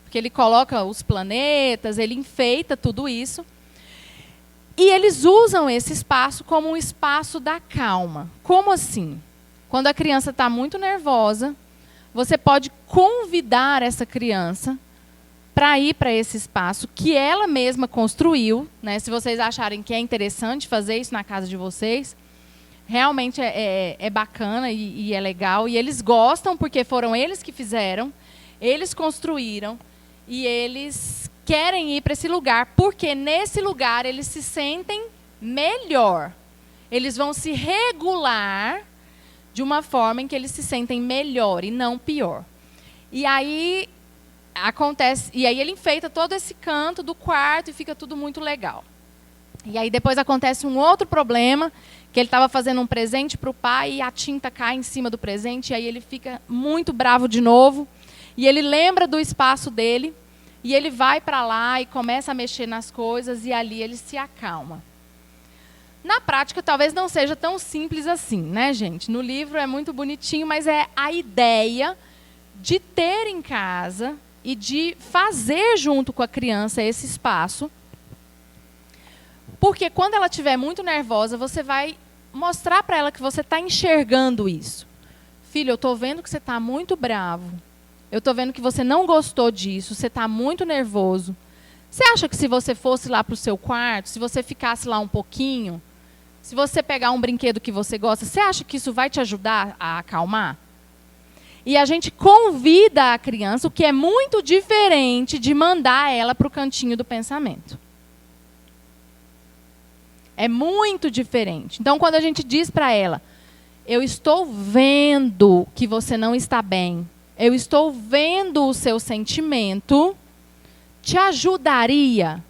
Porque ele coloca os planetas, ele enfeita tudo isso. E eles usam esse espaço como um espaço da calma. Como assim? Quando a criança está muito nervosa, você pode convidar essa criança para ir para esse espaço que ela mesma construiu, né? Se vocês acharem que é interessante fazer isso na casa de vocês, realmente é bacana e é legal. E eles gostam porque foram eles que fizeram, eles construíram e eles querem ir para esse lugar, porque nesse lugar eles se sentem melhor. Eles vão se regular de uma forma em que eles se sentem melhor e não pior. E aí acontece, e aí ele enfeita todo esse canto do quarto e fica tudo muito legal. E aí depois acontece um outro problema, que ele estava fazendo um presente para o pai e a tinta cai em cima do presente, e aí ele fica muito bravo de novo, e ele lembra do espaço dele, e ele vai para lá e começa a mexer nas coisas, e ali ele se acalma. Na prática, talvez não seja tão simples assim, né, gente? No livro é muito bonitinho, mas é a ideia de ter em casa e de fazer junto com a criança esse espaço. Porque quando ela estiver muito nervosa, você vai mostrar para ela que você está enxergando isso. Filho, eu estou vendo que você está muito bravo. Eu estou vendo que você não gostou disso, você está muito nervoso. Você acha que se você fosse lá para o seu quarto, se você ficasse lá um pouquinho, se você pegar um brinquedo que você gosta, você acha que isso vai te ajudar a acalmar? E a gente convida a criança, o que é muito diferente de mandar ela para o cantinho do pensamento. É muito diferente. Então, quando a gente diz para ela, eu estou vendo que você não está bem, eu estou vendo o seu sentimento, te ajudaria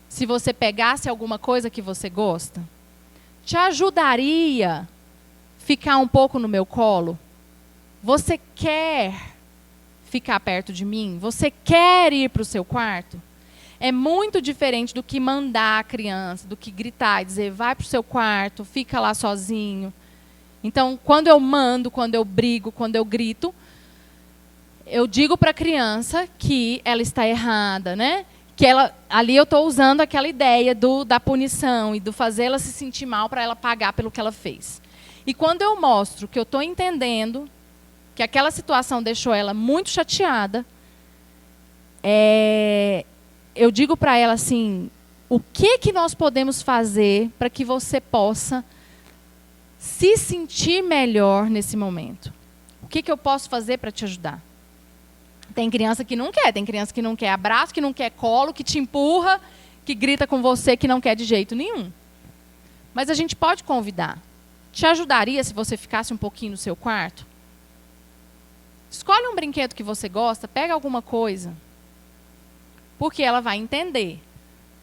se você pegasse alguma coisa que você gosta? Te ajudaria ficar um pouco no meu colo? Você quer ficar perto de mim? Você quer ir para o seu quarto? É muito diferente do que mandar a criança, do que gritar e dizer, vai para o seu quarto, fica lá sozinho. Então, quando eu mando, quando eu brigo, quando eu grito, eu digo para a criança que ela está errada, né? Que ela, ali eu estou usando aquela ideia da punição e do fazer ela se sentir mal para ela pagar pelo que ela fez. E quando eu mostro que eu estou entendendo que aquela situação deixou ela muito chateada, eu digo para ela assim, o que nós podemos fazer para que você possa se sentir melhor nesse momento? O que eu posso fazer para te ajudar? Tem criança que não quer abraço, que não quer colo, que te empurra, que grita com você, que não quer de jeito nenhum. Mas a gente pode convidar. Te ajudaria se você ficasse um pouquinho no seu quarto? Escolhe um brinquedo que você gosta, pega alguma coisa. Porque ela vai entender.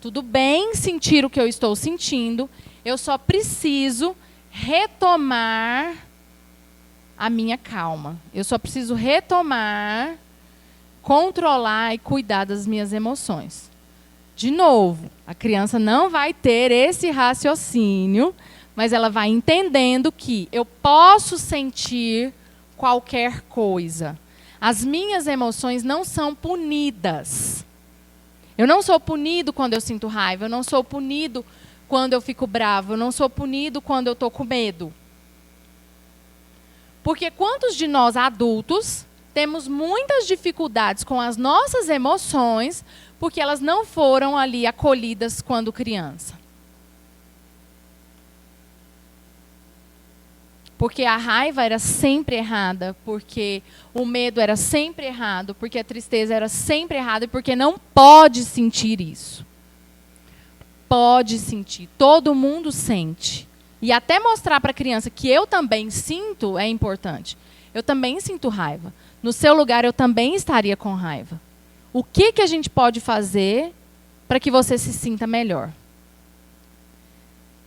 Tudo bem sentir o que eu estou sentindo, eu só preciso retomar a minha calma. Eu só preciso retomar, controlar e cuidar das minhas emoções. De novo, a criança não vai ter esse raciocínio Mas ela vai entendendo que eu posso sentir qualquer coisa. As minhas emoções não são punidas. Eu não sou punido quando eu sinto raiva, eu não sou punido quando eu fico bravo, eu não sou punido quando eu estou com medo. Porque quantos de nós adultos temos muitas dificuldades com as nossas emoções porque elas não foram ali acolhidas quando criança? Porque a raiva era sempre errada, porque o medo era sempre errado, porque a tristeza era sempre errada e porque não pode sentir isso. Pode sentir, todo mundo sente. E até mostrar para a criança que eu também sinto é importante. Eu também sinto raiva. No seu lugar, eu também estaria com raiva. O que a gente pode fazer para que você se sinta melhor?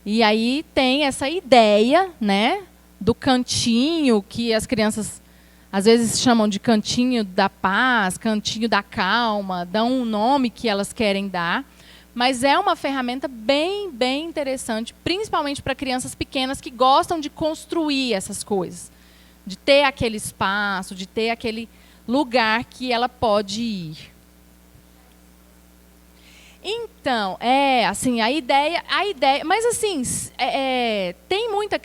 E aí tem essa ideia, né, do cantinho, que as crianças às vezes chamam de cantinho da paz, cantinho da calma, dão um nome que elas querem dar. Mas é uma ferramenta bem, bem interessante, principalmente para crianças pequenas que gostam de construir essas coisas. De ter aquele espaço, de ter aquele lugar que ela pode ir. Então, assim, a ideia, mas assim, tem muita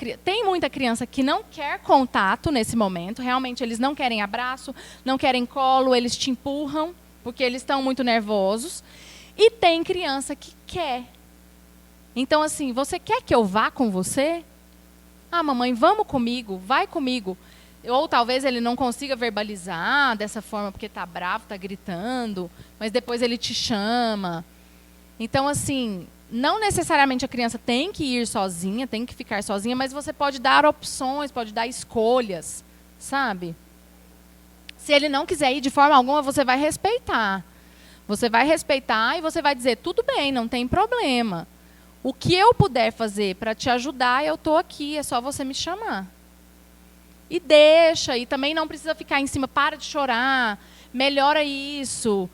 criança que não quer contato nesse momento, realmente eles não querem abraço, não querem colo, eles te empurram, porque eles estão muito nervosos. E tem criança que quer. Então, assim, você quer que eu vá com você? Ah, mamãe, vamos comigo, vai comigo. Ou talvez ele não consiga verbalizar dessa forma porque está bravo, está gritando, mas depois ele te chama. Então, assim, não necessariamente a criança tem que ir sozinha, tem que ficar sozinha, mas você pode dar opções, pode dar escolhas, sabe? Se ele não quiser ir de forma alguma, você vai respeitar. Você vai respeitar e você vai dizer, tudo bem, não tem problema. O que eu puder fazer para te ajudar, eu estou aqui, é só você me chamar. E deixa, e também não precisa ficar em cima, para de chorar, melhora isso.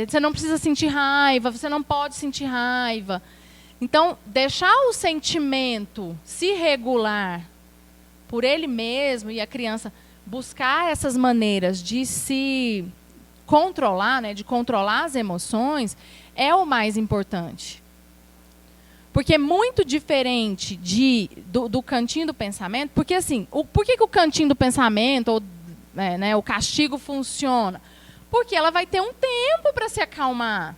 Você não precisa sentir raiva, você não pode sentir raiva. Então, deixar o sentimento se regular por ele mesmo e a criança buscar essas maneiras de se controlar, né, de controlar as emoções, é o mais importante. Porque é muito diferente do cantinho do pensamento, porque assim, por que o cantinho do pensamento, ou, né, o castigo funciona? Porque ela vai ter um tempo para se acalmar.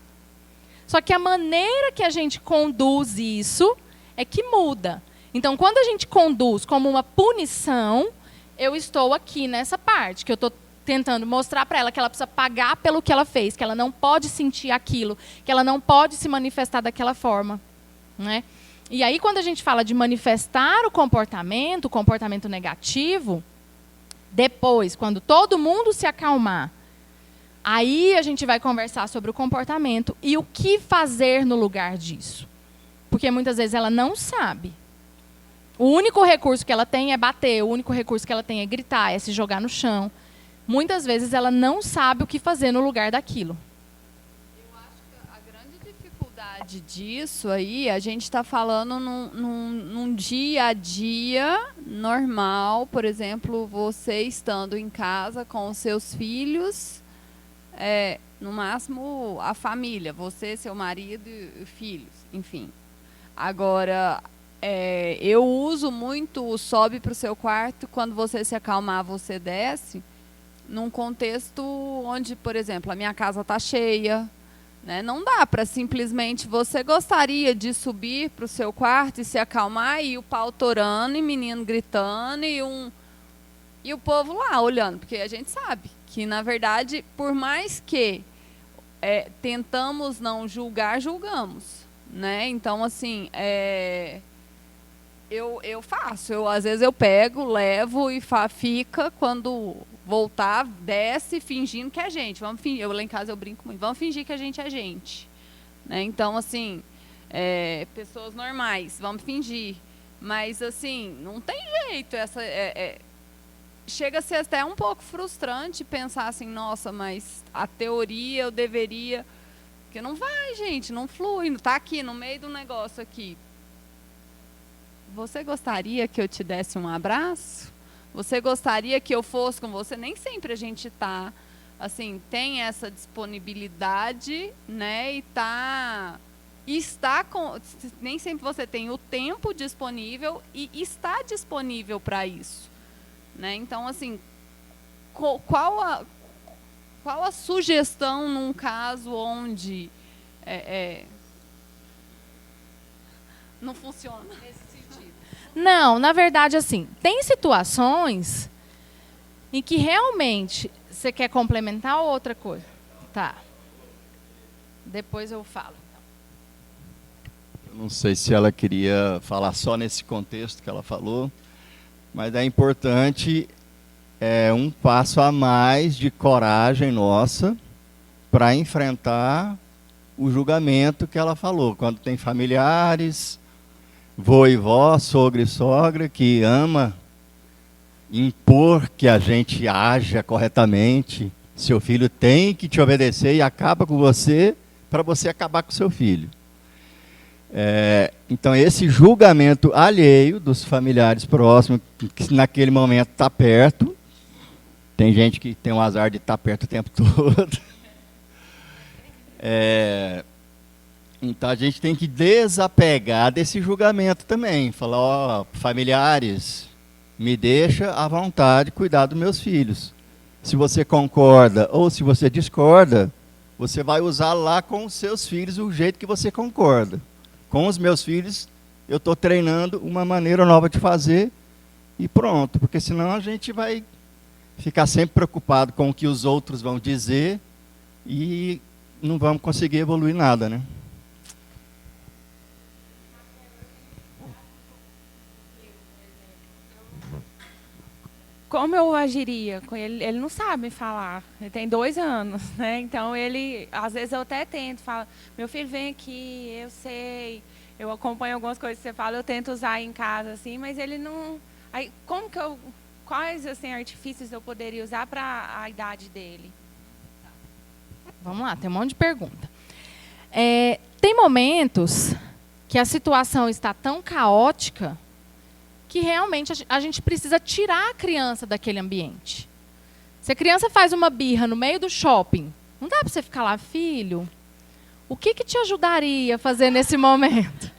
Só que a maneira que a gente conduz isso é que muda. Então, quando a gente conduz como uma punição, eu estou aqui nessa parte, que eu estou tentando mostrar para ela que ela precisa pagar pelo que ela fez, que ela não pode sentir aquilo, que ela não pode se manifestar daquela forma. Né? E aí, quando a gente fala de manifestar o comportamento negativo, depois, quando todo mundo se acalmar, aí a gente vai conversar sobre o comportamento e o que fazer no lugar disso. Porque muitas vezes ela não sabe. O único recurso que ela tem é bater, o único recurso que ela tem é gritar, é se jogar no chão. Muitas vezes ela não sabe o que fazer no lugar daquilo. Eu acho que a grande dificuldade disso aí, a gente está falando num dia a dia normal, por exemplo, você estando em casa com os seus filhos, no máximo a família, você, seu marido e filhos, enfim. Agora, eu uso muito o sobe para o seu quarto, quando você se acalmar, você desce, num contexto onde, por exemplo, a minha casa está cheia, né? Não dá para simplesmente, você gostaria de subir para o seu quarto e se acalmar, e o pau torando, e menino gritando, e o povo lá olhando, porque a gente sabe que, na verdade, por mais que tentamos não julgar, julgamos. Né? Então, assim, eu faço. Às vezes eu pego, levo e fica, quando voltar, desce fingindo que é gente. Vamos fingir. Eu lá em casa eu brinco muito. Vamos fingir que a gente é gente. Né? Então, assim, pessoas normais, vamos fingir. Mas, assim, não tem jeito. Chega a ser até um pouco frustrante pensar assim, nossa, mas a teoria eu deveria... Porque não vai, gente, não flui, não está aqui no meio do negócio aqui. você gostaria que eu te desse um abraço? Você gostaria que eu fosse com você? Nem sempre a gente está, assim, tem essa disponibilidade, né? Nem sempre você tem o tempo disponível e está disponível para isso, né? Então, assim, qual a sugestão num caso onde não funciona nesse sentido? Não, na verdade, assim, tem situações em que realmente você quer complementar outra coisa. Tá. Depois eu falo. Eu não sei se ela queria falar só nesse contexto que ela falou, mas é importante um passo a mais de coragem nossa para enfrentar o julgamento que ela falou. Quando tem familiares, vô e vó, sogro e sogra, que ama impor que a gente haja corretamente, seu filho tem que te obedecer e acaba com você para você acabar com seu filho. Então, esse julgamento alheio dos familiares próximos, que naquele momento está perto, tem gente que tem o azar de estar perto o tempo todo. Então, a gente tem que desapegar desse julgamento também. Falar, ó, familiares, me deixa à vontade cuidar dos meus filhos. Se você concorda ou se você discorda, você vai usar lá com os seus filhos o jeito que você concorda. Com os meus filhos, eu estou treinando uma maneira nova de fazer e pronto. Porque senão a gente vai ficar sempre preocupado com o que os outros vão dizer e não vamos conseguir evoluir nada, né? Como eu agiria com ele? Ele não sabe falar, ele tem 2 anos, né? Então às vezes eu até tento, falo, meu filho, vem aqui, eu sei, eu acompanho algumas coisas que você fala, eu tento usar em casa, assim, mas ele não... Aí, quais assim, artifícios eu poderia usar para a idade dele? Vamos lá, tem um monte de pergunta. Tem momentos que a situação está tão caótica que realmente a gente precisa tirar a criança daquele ambiente. Se a criança faz uma birra no meio do shopping, não dá para você ficar lá, filho? O que te ajudaria a fazer nesse momento?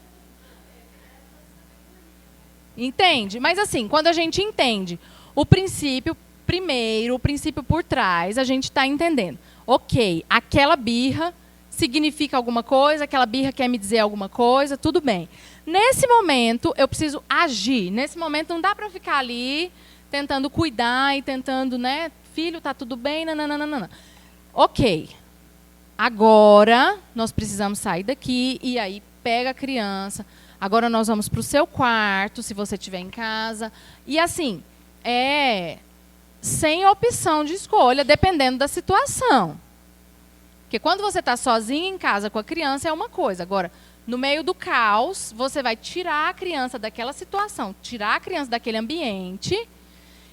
Entende? Mas assim, quando a gente entende o princípio primeiro, o princípio por trás, a gente está entendendo. Ok, aquela birra significa alguma coisa, aquela birra quer me dizer alguma coisa, tudo bem. Nesse momento, eu preciso agir. Nesse momento, não dá para ficar ali tentando cuidar e tentando, né? Filho, tá tudo bem, nananana. Ok. Agora, nós precisamos sair daqui e aí pega a criança. Agora nós vamos para o seu quarto, se você estiver em casa. E assim, sem opção de escolha, dependendo da situação. Porque quando você está sozinho em casa com a criança, é uma coisa. Agora, no meio do caos, você vai tirar a criança daquela situação, tirar a criança daquele ambiente,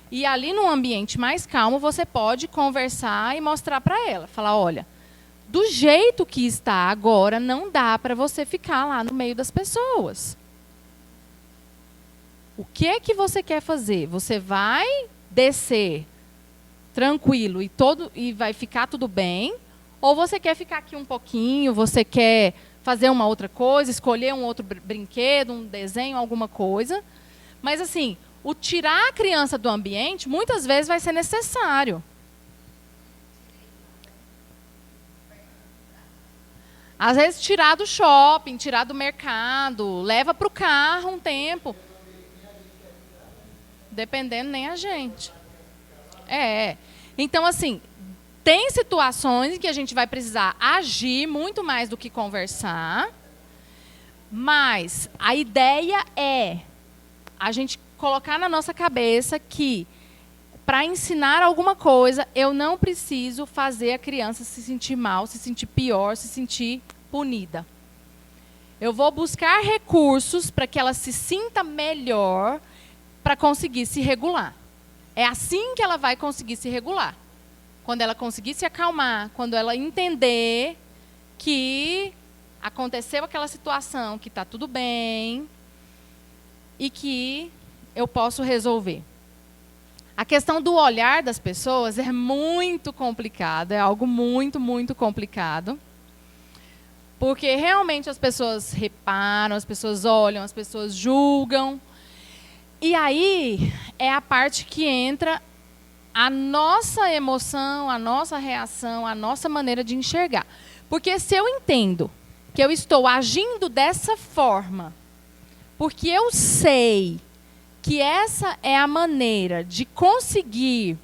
e ali num ambiente mais calmo, você pode conversar e mostrar para ela. Falar, olha, do jeito que está agora, não dá para você ficar lá no meio das pessoas. O que é que você quer fazer? Você vai descer tranquilo e vai ficar tudo bem? Ou você quer ficar aqui um pouquinho, você quer fazer uma outra coisa, escolher um outro brinquedo, um desenho, alguma coisa. Mas, assim, o tirar a criança do ambiente, muitas vezes vai ser necessário. Às vezes, tirar do shopping, tirar do mercado, leva para o carro um tempo. Dependendo, nem a gente. Então, assim, tem situações em que a gente vai precisar agir muito mais do que conversar, mas a ideia é a gente colocar na nossa cabeça que, para ensinar alguma coisa, eu não preciso fazer a criança se sentir mal, se sentir pior, se sentir punida. Eu vou buscar recursos para que ela se sinta melhor para conseguir se regular. É assim que ela vai conseguir se regular. Quando ela conseguir se acalmar, quando ela entender que aconteceu aquela situação, que está tudo bem, e que eu posso resolver. A questão do olhar das pessoas é muito complicada, é algo muito, muito complicado. Porque realmente as pessoas reparam, as pessoas olham, as pessoas julgam. E aí é a parte que entra a nossa emoção, a nossa reação, a nossa maneira de enxergar. Porque se eu entendo que eu estou agindo dessa forma, porque eu sei que essa é a maneira de conseguir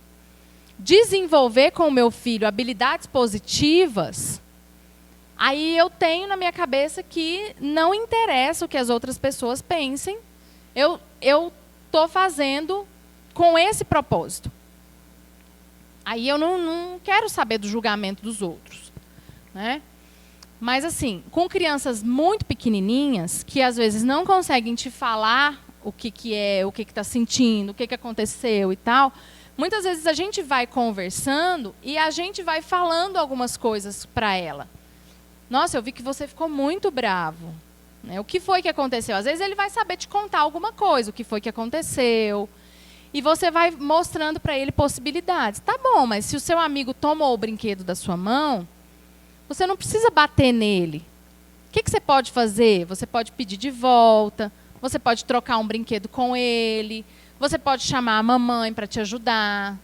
desenvolver com o meu filho habilidades positivas, aí eu tenho na minha cabeça que não interessa o que as outras pessoas pensem, eu estou fazendo com esse propósito. Aí eu não quero saber do julgamento dos outros, né? Mas, assim, com crianças muito pequenininhas, que às vezes não conseguem te falar o que é, o que está sentindo, o que aconteceu e tal, muitas vezes a gente vai conversando e a gente vai falando algumas coisas para ela. Nossa, eu vi que você ficou muito bravo. Né? O que foi que aconteceu? Às vezes ele vai saber te contar alguma coisa, o que foi que aconteceu. E você vai mostrando para ele possibilidades. Tá bom, mas se o seu amigo tomou o brinquedo da sua mão, você não precisa bater nele. O que você pode fazer? Você pode pedir de volta, você pode trocar um brinquedo com ele, você pode chamar a mamãe para te ajudar,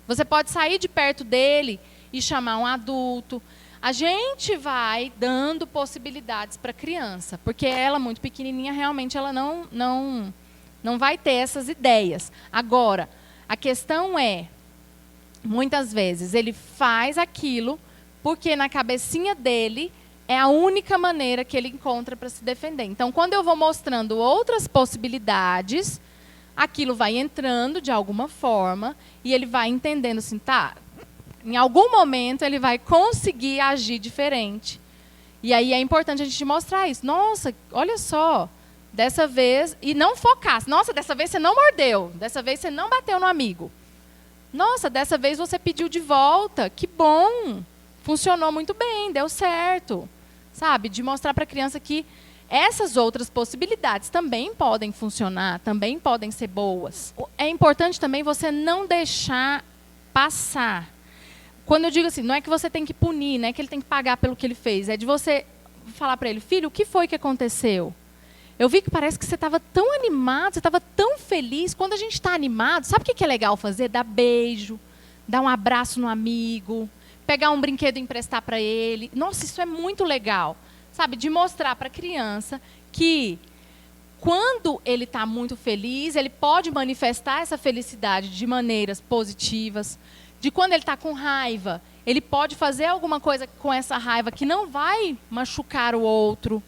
você pode sair de perto dele e chamar um adulto. A gente vai dando possibilidades para a criança, porque ela, muito pequenininha, realmente ela não vai ter essas ideias. Agora, a questão é, muitas vezes, ele faz aquilo porque na cabecinha dele é a única maneira que ele encontra para se defender. Então, quando eu vou mostrando outras possibilidades, aquilo vai entrando de alguma forma e ele vai entendendo assim, tá, em algum momento ele vai conseguir agir diferente. E aí é importante a gente mostrar isso. Nossa, olha só, dessa vez, e não focar. Nossa, dessa vez você não mordeu, dessa vez você não bateu no amigo. Nossa, dessa vez você pediu de volta, que bom. Funcionou muito bem, deu certo, sabe? De mostrar para a criança que essas outras possibilidades também podem funcionar, também podem ser boas. É importante também você não deixar passar. Quando eu digo assim, não é que você tem que punir, não é que ele tem que pagar pelo que ele fez, é de você falar para ele, filho, o que foi que aconteceu? Eu vi que parece que você estava tão animado, você estava tão feliz. Quando a gente está animado, sabe o que é legal fazer? Dar beijo, dar um abraço no amigo, pegar um brinquedo e emprestar para ele. Nossa, isso é muito legal, sabe? De mostrar para a criança que quando ele está muito feliz, ele pode manifestar essa felicidade de maneiras positivas. De quando ele está com raiva, ele pode fazer alguma coisa com essa raiva que não vai machucar o outro.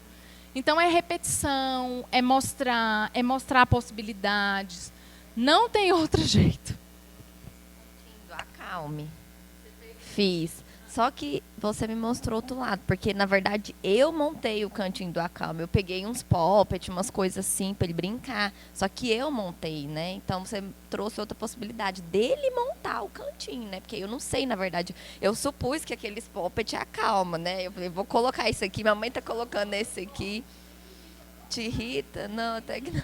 Então, é repetição, é mostrar possibilidades. Não tem outro jeito. Acalme. Fiz. Só que você me mostrou outro lado, porque, na verdade, eu montei o cantinho do Acalme. Eu peguei uns poppet, umas coisas assim, para ele brincar. Só que eu montei, né? Então, você trouxe outra possibilidade dele montar o cantinho, né? Porque eu não sei, na verdade. Eu supus que aqueles poppet acalma, né? Eu falei, vou colocar isso aqui. Mamãe tá colocando esse aqui. Te irrita? Não, até que não.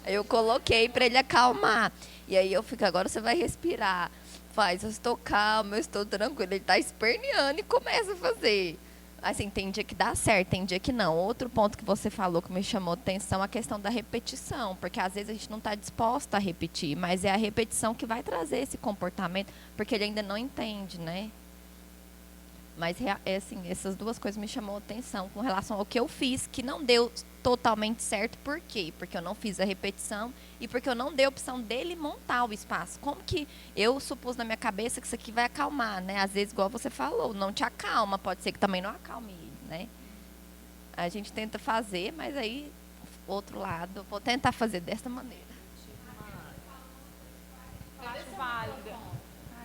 Aí eu coloquei para ele acalmar. E aí eu fico, agora você vai respirar. Faz, eu estou calma, eu estou tranquila. Ele está esperneando e começa a fazer. Assim, tem dia que dá certo, tem dia que não. Outro ponto que você falou que me chamou a atenção é a questão da repetição. Porque às vezes a gente não está disposto a repetir, mas é a repetição que vai trazer esse comportamento, porque ele ainda não entende, né? Mas, assim, essas duas coisas me chamou a atenção com relação ao que eu fiz, que não deu totalmente certo. Por quê? Porque eu não fiz a repetição e porque eu não dei a opção dele montar o espaço. Como que eu supus na minha cabeça que isso aqui vai acalmar, né? Às vezes, igual você falou, não te acalma, pode ser que também não acalme ele, né? A gente tenta fazer, mas aí, outro lado, eu vou tentar fazer dessa maneira. Eu acho válida.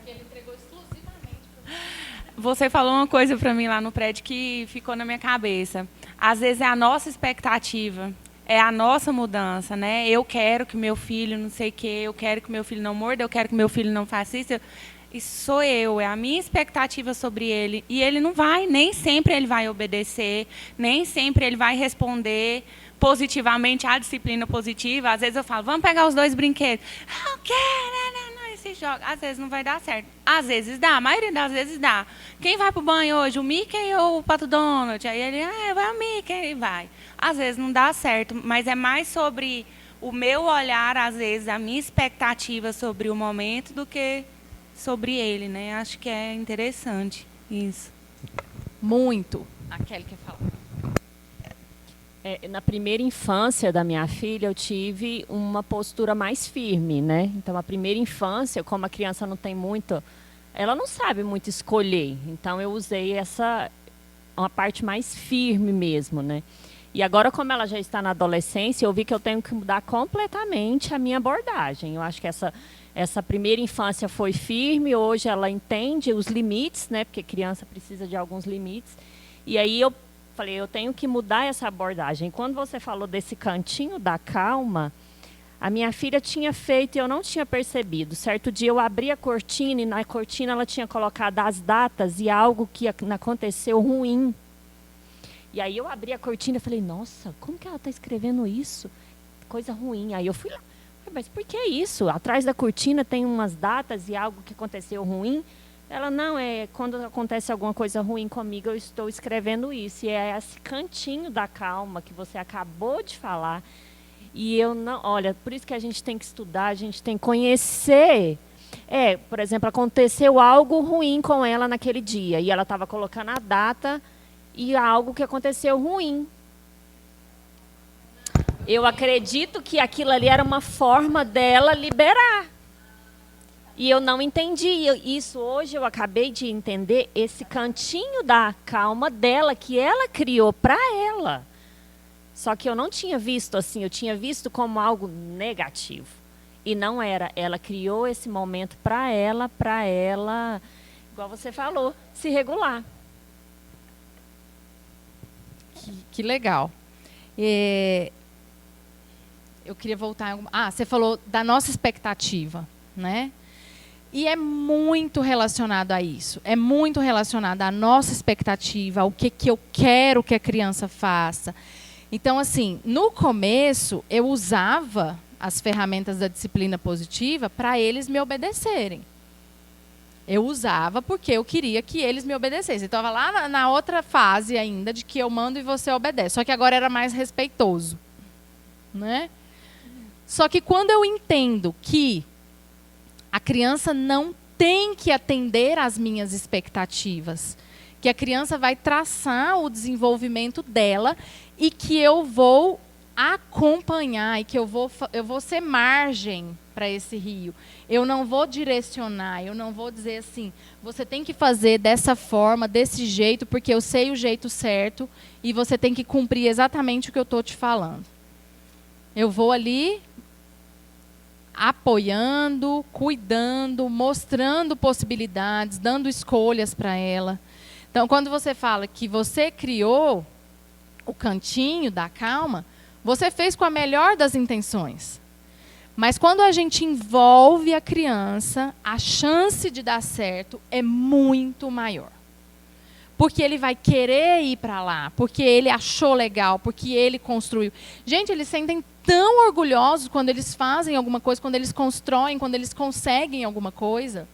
Ele entregou exclusivamente para mim. Você falou uma coisa para mim lá no prédio que ficou na minha cabeça. Às vezes é a nossa expectativa, é a nossa mudança, né? Eu quero que meu filho não sei o quê, eu quero que meu filho não morda, eu quero que meu filho não faça isso. Isso sou eu, é a minha expectativa sobre ele. E ele não vai, nem sempre ele vai obedecer, nem sempre ele vai responder positivamente à disciplina positiva. Às vezes eu falo, vamos pegar os 2 brinquedos. Não quero, não, esse jogo. Às vezes não vai dar certo. Às vezes dá, a maioria das vezes dá. Quem vai para o banho hoje, o Mickey ou o Pato Donald? Aí ele, vai o Mickey, e vai. Às vezes não dá certo, mas é mais sobre o meu olhar, às vezes, a minha expectativa sobre o momento do que sobre ele, né? Acho que é interessante isso. Muito. A Kelly quer falar. Na primeira infância da minha filha, eu tive uma postura mais firme, né? Então, a primeira infância, como a criança não tem muito, ela não sabe muito escolher. Então, eu usei uma parte mais firme mesmo, né? E agora, como ela já está na adolescência, eu vi que eu tenho que mudar completamente a minha abordagem. Eu acho que essa primeira infância foi firme, hoje ela entende os limites, né? Porque criança precisa de alguns limites. E aí eu falei, eu tenho que mudar essa abordagem. Quando você falou desse cantinho da calma, a minha filha tinha feito e eu não tinha percebido. Certo dia eu abri a cortina e na cortina ela tinha colocado as datas e algo que aconteceu ruim. E aí eu abri a cortina e falei, nossa, como que ela está escrevendo isso? Coisa ruim. Aí eu fui lá, mas por que isso? Atrás da cortina tem umas datas e algo que aconteceu ruim. Ela, não, quando acontece alguma coisa ruim comigo, eu estou escrevendo isso. E é esse cantinho da calma que você acabou de falar. E eu não, olha, por isso que a gente tem que estudar, a gente tem que conhecer. Por exemplo, aconteceu algo ruim com ela naquele dia. E ela estava colocando a data e algo que aconteceu ruim. Eu acredito que aquilo ali era uma forma dela liberar. E eu não entendi isso. Hoje eu acabei de entender esse cantinho da calma dela, que ela criou para ela. Só que eu não tinha visto assim, eu tinha visto como algo negativo. E não era. Ela criou esse momento para ela, igual você falou, se regular. Que legal. Eu queria voltar. Você falou da nossa expectativa, né? E é muito relacionado a isso. É muito relacionado à nossa expectativa, ao que eu quero que a criança faça. Então, assim, no começo, eu usava as ferramentas da disciplina positiva para eles me obedecerem. Eu usava porque eu queria que eles me obedecessem. Então, eu estava lá na outra fase ainda, de que eu mando e você obedece. Só que agora era mais respeitoso, né? Só que quando eu entendo que a criança não tem que atender às minhas expectativas, que a criança vai traçar o desenvolvimento dela e que eu vou acompanhar e que eu vou ser margem para esse rio. Eu não vou direcionar, eu não vou dizer assim, você tem que fazer dessa forma, desse jeito, porque eu sei o jeito certo e você tem que cumprir exatamente o que eu estou te falando. Eu vou ali apoiando, cuidando, mostrando possibilidades, dando escolhas para ela. Então, quando você fala que você criou o cantinho da calma, você fez com a melhor das intenções. Mas quando a gente envolve a criança, a chance de dar certo é muito maior. Porque ele vai querer ir para lá, porque ele achou legal, porque ele construiu. Gente, eles sentem tão orgulhosos quando eles fazem alguma coisa, quando eles constroem, quando eles conseguem alguma coisa.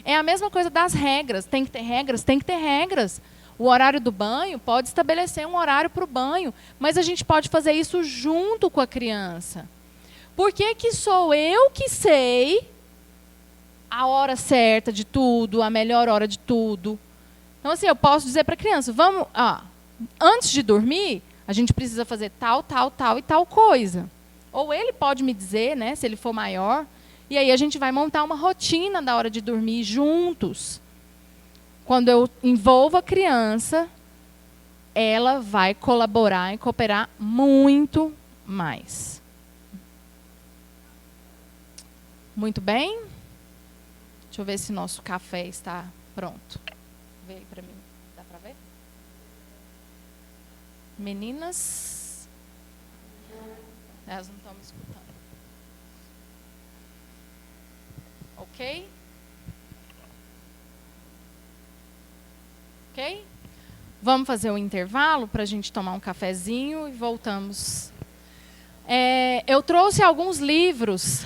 É a mesma coisa das regras. Tem que ter regras? Tem que ter regras. O horário do banho, pode estabelecer um horário para o banho, mas a gente pode fazer isso junto com a criança. Por que sou eu que sei a hora certa de tudo, a melhor hora de tudo? Então, assim, eu posso dizer para a criança, vamos, antes de dormir, a gente precisa fazer tal, tal, tal e tal coisa. Ou ele pode me dizer, né, se ele for maior, e aí a gente vai montar uma rotina da hora de dormir juntos. Quando eu envolvo a criança, ela vai colaborar e cooperar muito mais. Muito bem. Deixa eu ver se nosso café está pronto. Vê aí para mim. Dá para ver? Meninas? Elas não estão me escutando. Ok? Ok? Vamos fazer um intervalo para a gente tomar um cafezinho e voltamos. Eu trouxe alguns livros,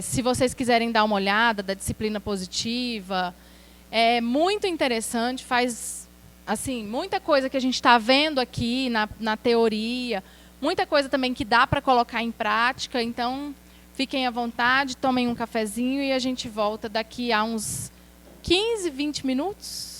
se vocês quiserem dar uma olhada, da disciplina positiva. É muito interessante, faz assim, muita coisa que a gente está vendo aqui na teoria, muita coisa também que dá para colocar em prática. Então, fiquem à vontade, tomem um cafezinho e a gente volta daqui a uns 15, 20 minutos.